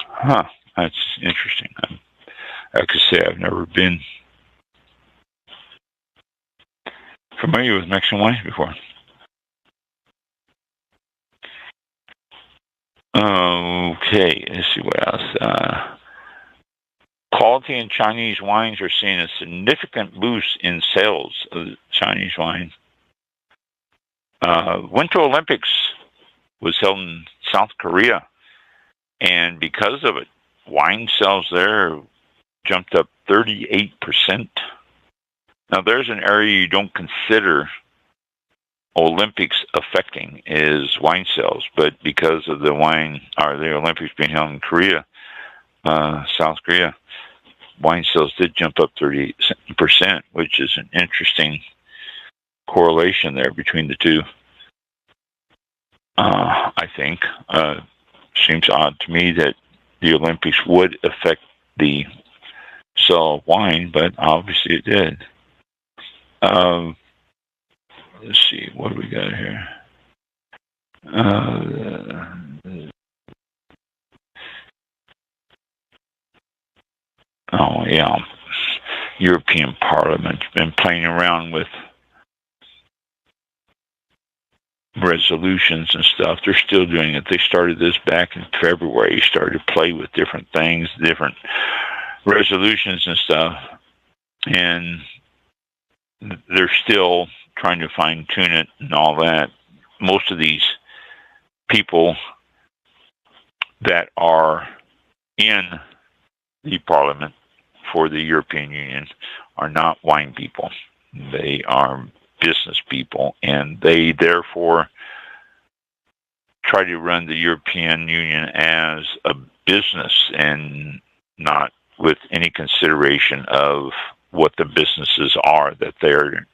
Huh. That's interesting. I could say I've never been familiar with Mexican wines before. Okay, let's see what else. Quality in Chinese wines are seeing a significant boost in sales of Chinese wine. Winter Olympics was held in South Korea, and because of it, wine sales there jumped up 38%. Now, there's an area you don't consider Olympics affecting is wine sales, but because of the Olympics being held in Korea, South Korea, wine sales did jump up 38%, which is an interesting correlation there between the two. I think seems odd to me that the Olympics would affect the sale of wine, but obviously it did. Let's see, what do we got here? Oh, yeah. European Parliament's been playing around with resolutions and stuff. They're still doing it. They started this back in February, started to play with different things, different resolutions and stuff. And they're still trying to fine-tune it and all that. Most of these people that are in the Parliament for the European Union are not wine people. They are business people, and they therefore try to run the European Union as a business and not with any consideration of what the businesses are that they're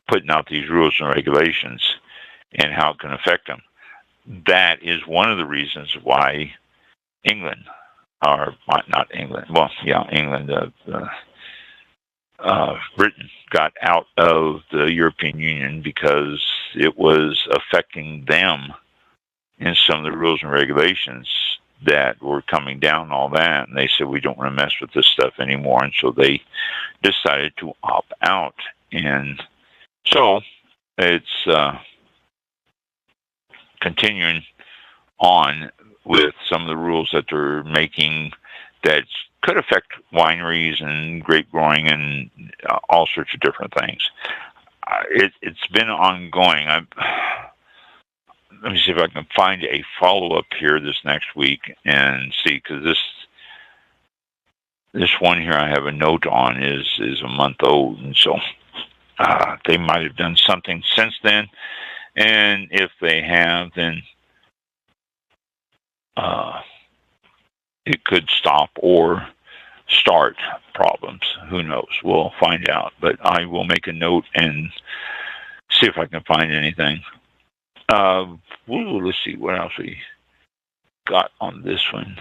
putting out these rules and regulations and how it can affect them. That is one of the reasons why England, or not England, well, yeah, England, Britain got out of the European Union because it was affecting them in some of the rules and regulations that were coming down, all that, and they said, we don't want to mess with this stuff anymore, and so they decided to opt out. And so it's continuing on with some of the rules that they're making that could affect wineries and grape growing and all sorts of different things. It's been ongoing. Let me see if I can find a follow-up here this next week and see, because this one here I have a note on is a month old, and so they might have done something since then, and if they have, then it could stop or start problems. Who knows? We'll find out, but I will make a note and see if I can find anything. Let's see what else we got on this one.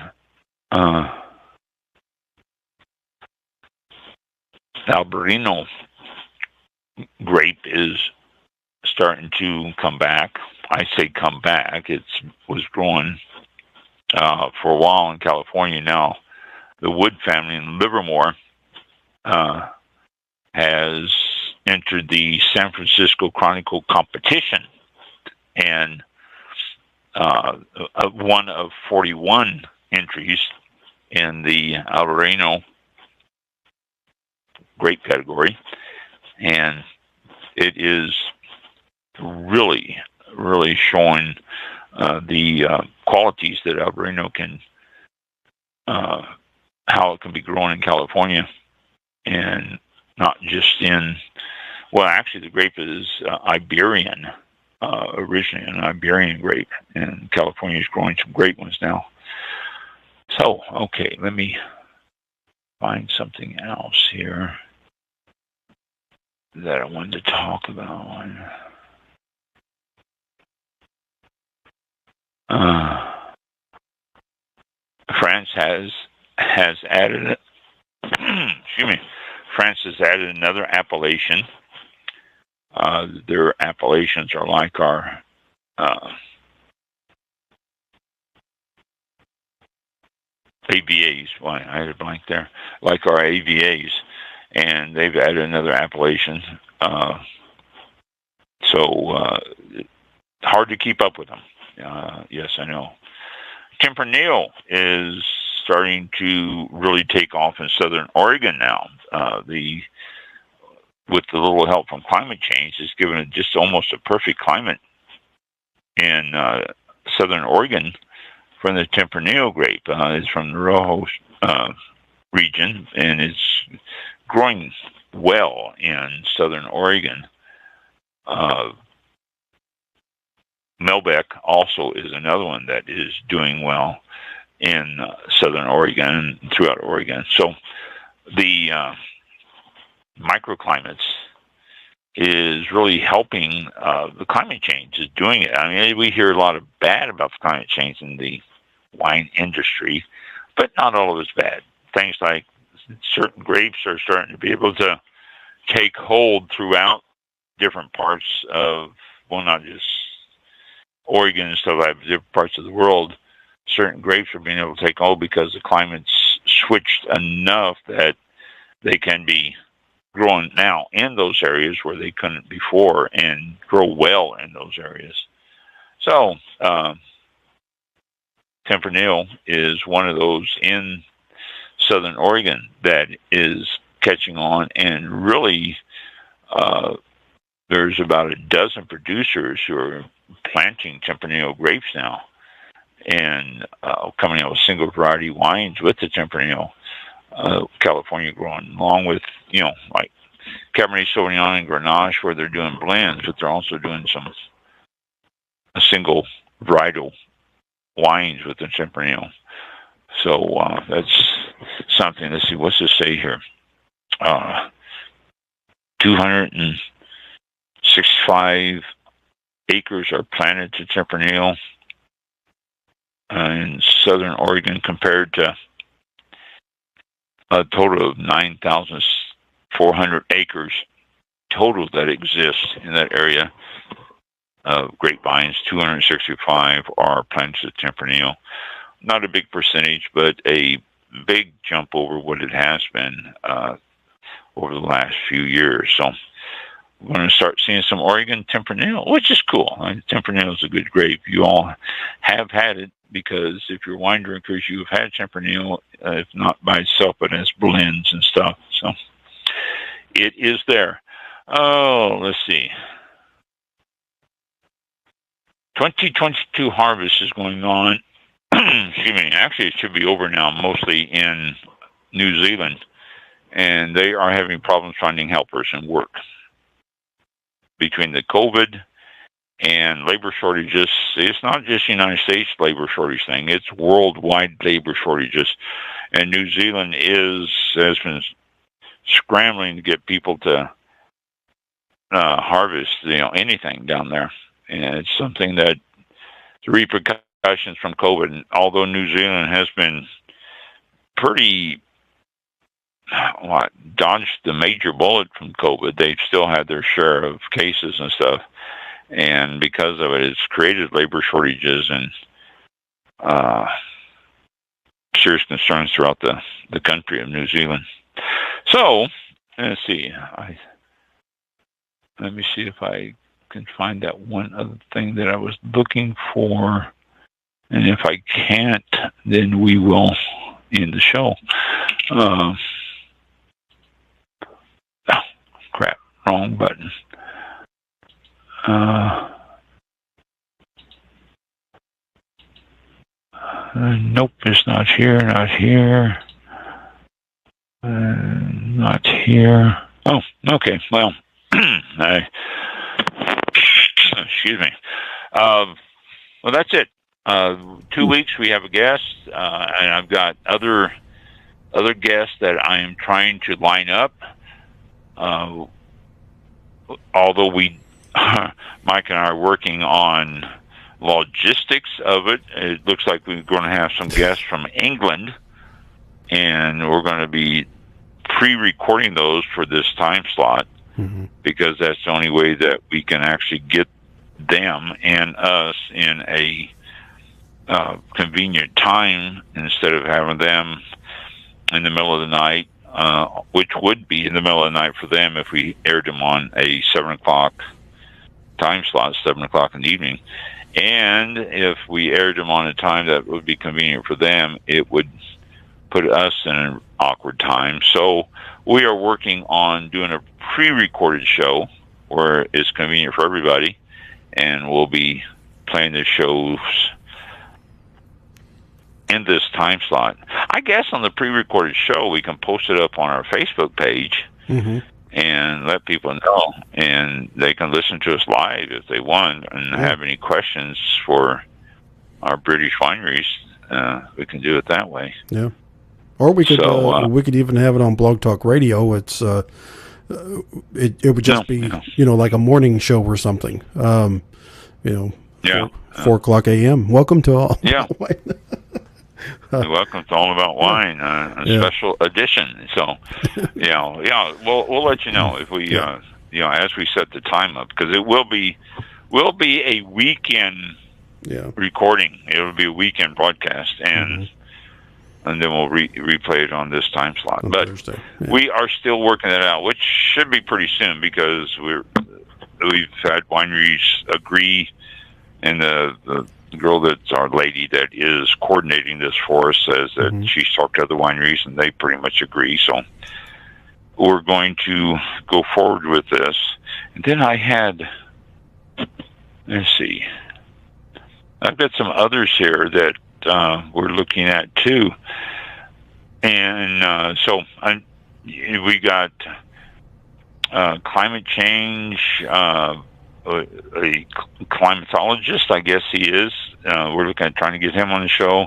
Albarino grape is starting to come back. I say come back. It was growing for a while in California. Now, the Wood family in Livermore has entered the San Francisco Chronicle competition, and one of 41 entries in the Albarino grape category, and it is really, really showing the qualities that Albarino can, how it can be grown in California, and not just in, well, actually the grape is Iberian, originally an Iberian grape, and California is growing some great ones now. So, okay, let me find something else here that I wanted to talk about. France has added, excuse me, France has added another appellation. Their appellations are like our AVAs. Why, I had a blank there. Like our AVAs, and they've added another appellation. So hard to keep up with them. Yes, I know. Tempranillo is starting to really take off in Southern Oregon now. With the little help from climate change, it's given it just almost a perfect climate in Southern Oregon from the Tempranillo grape. It's from the Rojo region, and it's growing well in Southern Oregon. Melbeck also is another one that is doing well in Southern Oregon and throughout Oregon. So the microclimates is really helping. The climate change is doing it. I mean, we hear a lot of bad about the climate change in the wine industry, but not all of it's bad. Things like certain grapes are starting to be able to take hold throughout different parts of, well, not just Oregon and stuff like that, but different parts of the world. Certain grapes are being able to take hold because the climate's switched enough that they can be growing now in those areas where they couldn't before, and grow well in those areas. So Tempranillo is one of those in Southern Oregon that is catching on, and really there's about a dozen producers who are planting Tempranillo grapes now, and coming out with single variety wines with the Tempranillo. California growing, along with, like Cabernet Sauvignon and Grenache, where they're doing blends, but they're also doing some single varietal wines with the Tempranillo. So that's something. Let's see, what's this say here? 265 acres are planted to Tempranillo in Southern Oregon, compared to a total of 9,400 acres total that exists in that area of grapevines. 265 are planted to Tempranillo. Not a big percentage, but a big jump over what it has been over the last few years. So we're going to start seeing some Oregon Tempranillo, which is cool. Tempranillo is a good grape. You all have had it, because if you're wine drinkers, you've had Tempranillo, if not by itself, but as blends and stuff. So it is there. Oh, let's see. 2022 harvest is going on. Excuse me. Actually, it should be over now, mostly in New Zealand, and they are having problems finding helpers and work. Between the COVID and labor shortages, it's not just United States labor shortage thing, it's worldwide labor shortages. And New Zealand has been scrambling to get people to harvest, anything down there. And it's something that the repercussions from COVID, and although New Zealand has been pretty dodged the major bullet from COVID, they've still had their share of cases and stuff. And because of it, it's created labor shortages and serious concerns throughout the country of New Zealand. So, let's see. let me see if I can find that one other thing that I was looking for. And if I can't, then we will end the show. Oh, crap. Wrong button. Nope, it's not here, not here. Not here. Oh, okay. Well, excuse me. Well, that's it. 2 weeks we have a guest, and I've got other guests that I am trying to line up. Although Mike and I are working on logistics of it, it looks like we're going to have some guests from England, and we're going to be pre-recording those for this time slot, because that's the only way that we can actually get them and us in a convenient time, instead of having them in the middle of the night, which would be in the middle of the night for them if we aired them on a 7 o'clock time slot, 7 o'clock in the evening. And if we aired them on a time that would be convenient for them, it would put us in an awkward time. So we are working on doing a pre-recorded show where it's convenient for everybody, and we'll be playing the shows in this time slot. I guess on the pre-recorded show, we can post it up on our Facebook page and let people know, and they can listen to us live if they want, and have any questions for our British wineries. We can do it that way. Yeah. Or we could even have it on Blog Talk Radio. It's it would just be like a morning show or something. 4 o'clock a.m. Welcome to all. Yeah. Welcome to All About Wine, a special edition. So, we'll let you know if we, as we set the time up, because it will be a weekend recording. It will be a weekend broadcast, and then we'll replay it on this time slot. But Thursday. We are still working that out, which should be pretty soon, because we've had wineries agree, and the girl that's our lady that is coordinating this for us says that she's talked to other wineries and they pretty much agree. So we're going to go forward with this. And then I had, let's see, I've got some others here that we're looking at too. And we got climate change, a climatologist, I guess he is. We're looking at trying to get him on the show,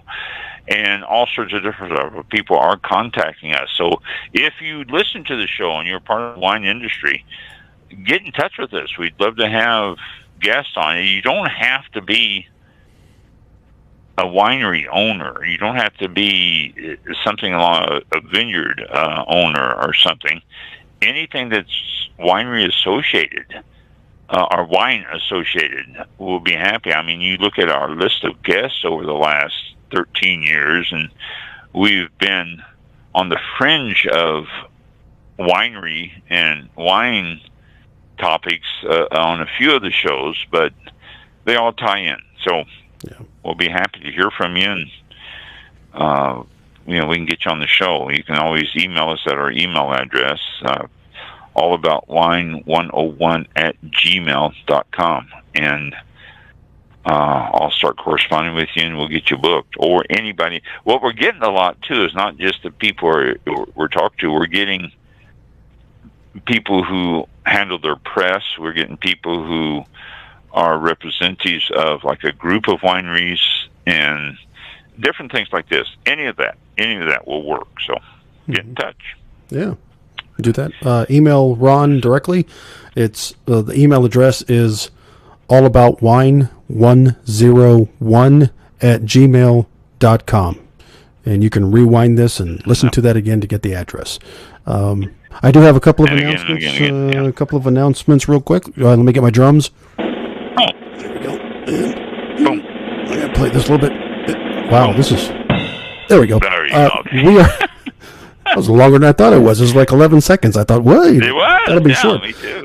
and all sorts of different people are contacting us. So if you listen to the show and you're part of the wine industry, get in touch with us. We'd love to have guests on. You don't have to be a winery owner. You don't have to be something along a vineyard owner or something. Anything that's winery associated, our wine associated, will be happy. I mean, you look at our list of guests over the last 13 years, and we've been on the fringe of winery and wine topics on a few of the shows, but they all tie in. So we'll be happy to hear from you, and we can get you on the show. You can always email us at our email address, allaboutwine101@gmail.com, and I'll start corresponding with you, and we'll get you booked. Or anybody. What we're getting a lot too is not just the people we're talking to. We're getting people who handle their press. We're getting people who are representatives of like a group of wineries and different things like this. Any of that will work. So get in touch. Yeah. Do that. Email Ron directly. It's the email address is allaboutwine101@gmail.com, and you can rewind this and listen to that again to get the address. I do have a couple of announcements. A couple of announcements, real quick. Let me get my drums. There we go. Boom. I gotta play this a little bit. Wow, this is. There we go. We are. That was longer than I thought it was. It was like 11 seconds. I thought, wait, that'll be short. Me too.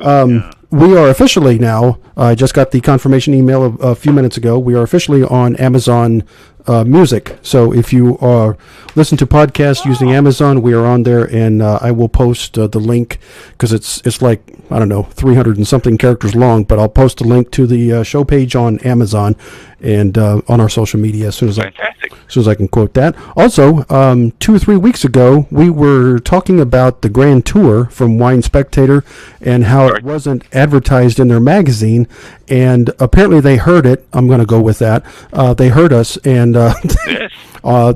we are officially now, I just got the confirmation email a few minutes ago, we are officially on Amazon Music. So if you listen to podcasts using Amazon, we are on there, and I will post the link, because it's like, I don't know, 300 and something characters long, but I'll post a link to the show page on Amazon and on our social media as soon as I can quote that. Also, 2 or 3 weeks ago, we were talking about the Grand Tour from Wine Spectator and how it wasn't advertised in their magazine, and apparently they heard it. I'm going to go with that. They heard us, and yes.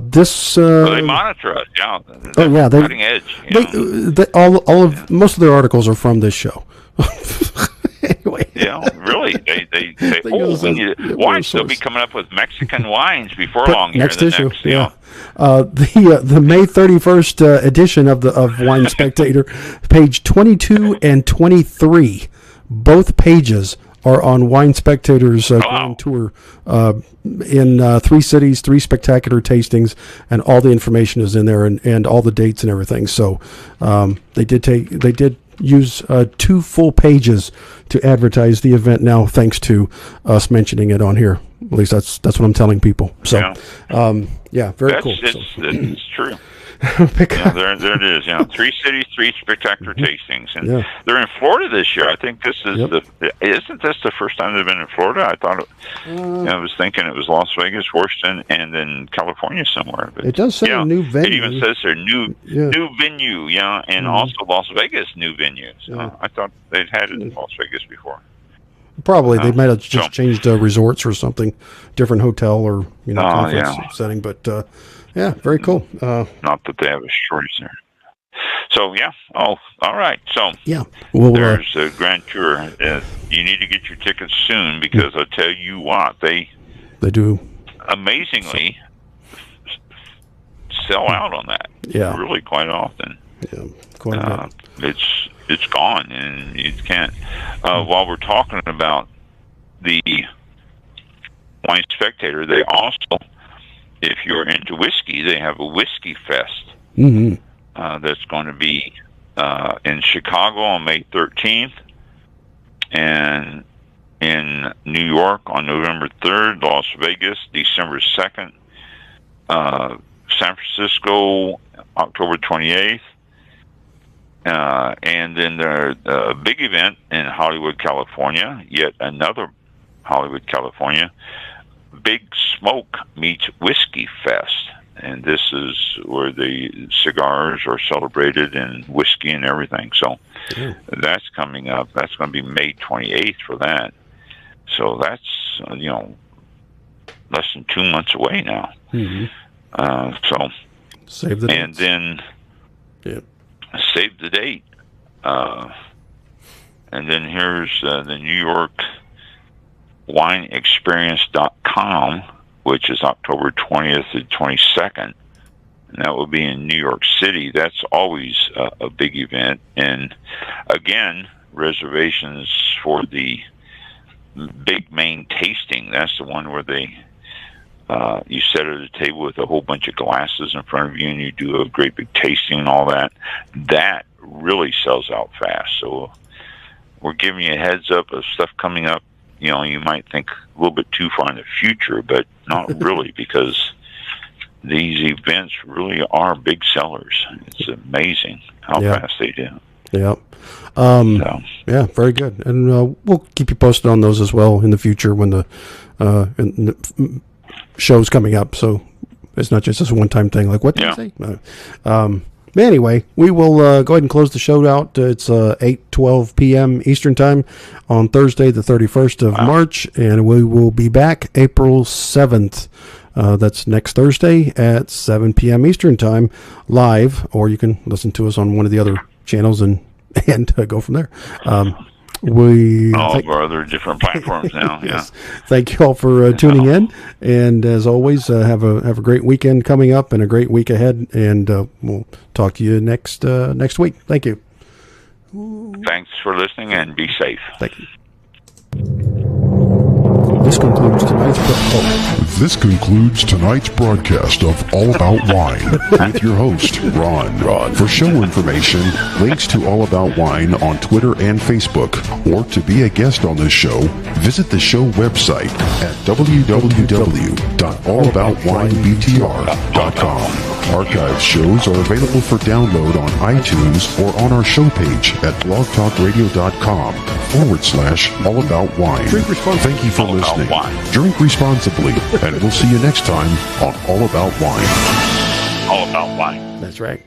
This they monitor us. Yeah. Oh yeah, they cutting edge. Most of their articles are from this show. Anyway. Yeah, really. They say, wine still be coming up with Mexican wines before long. Next issue, yeah. The May 31st edition of Wine Spectator, page 22 and 23, both pages are on Wine Spectator's Grand Tour in 3 cities, 3 spectacular tastings, and all the information is in there, and all the dates and everything. So they did use 2 full pages to advertise the event now, thanks to us mentioning it on here. At least that's what I'm telling people. So very cool. It's true. There it is. 3 cities, 3 spectacular tastings, and they're in Florida this year. I think this is isn't this the first time they've been in Florida? I thought I was thinking it was Las Vegas, Washington, and then California somewhere. But it does say a new venue. It even says their new venue, and also Las Vegas new venue. So I thought they'd had it in Las Vegas before. Probably they might have just changed resorts or something, different hotel or conference setting, but. Yeah, very cool. Not that they have a shortage there. So, all right. So, there's a Grand Tour. You need to get your tickets soon, because I'll tell you what, they do amazingly sell out on that. Yeah. Really quite often. Yeah, quite a bit. It's gone, and you can't. While we're talking about the Wine Spectator, they also, if you're into whiskey, they have a whiskey fest that's going to be in Chicago on May 13th, and in New York on November 3rd, Las Vegas December 2nd, San Francisco October 28th, and then there's a big event in Hollywood, California, yet another Hollywood, California, Big Smoke meets Whiskey Fest, and this is where the cigars are celebrated and whiskey and everything. So that's coming up. That's going to be May 28th for that. So that's less than 2 months away now. So save the dates. And then save the date. And then here's the New York wineexperience.com, which is October 20th to 22nd, and that will be in New York City. That's always a big event, and again, reservations for the big main tasting. That's the one where they you sit at a table with a whole bunch of glasses in front of you, and you do a great big tasting and all that. That really sells out fast. So we're giving you a heads up of stuff coming up. You might think a little bit too far in the future, but not really, because these events really are big sellers. It's amazing how fast they do. Yeah. Very good. And we'll keep you posted on those as well in the future when the show's coming up. So it's not just this one-time thing. Like, what did you say? But anyway, we will go ahead and close the show out. It's 8:12 p.m. Eastern Time on Thursday, the 31st of March, and we will be back April 7th. That's next Thursday at 7 p.m. Eastern Time, live, or you can listen to us on one of the other channels and go from there. All of our other different platforms now. Yes. Thank you all for tuning in, and as always, have a great weekend coming up and a great week ahead, and we'll talk to you next week. Thank you. Thanks for listening, and be safe. Thank you. This concludes tonight's This concludes tonight's broadcast of All About Wine with your host, Ron. For show information, links to All About Wine on Twitter and Facebook, or to be a guest on this show, visit the show website at www.allaboutwinebtr.com. Archived shows are available for download on iTunes or on our show page at blogtalkradio.com/allaboutwine. Thank you for listening. Drink responsibly, and we'll see you next time on All About Wine. All About Wine. That's right.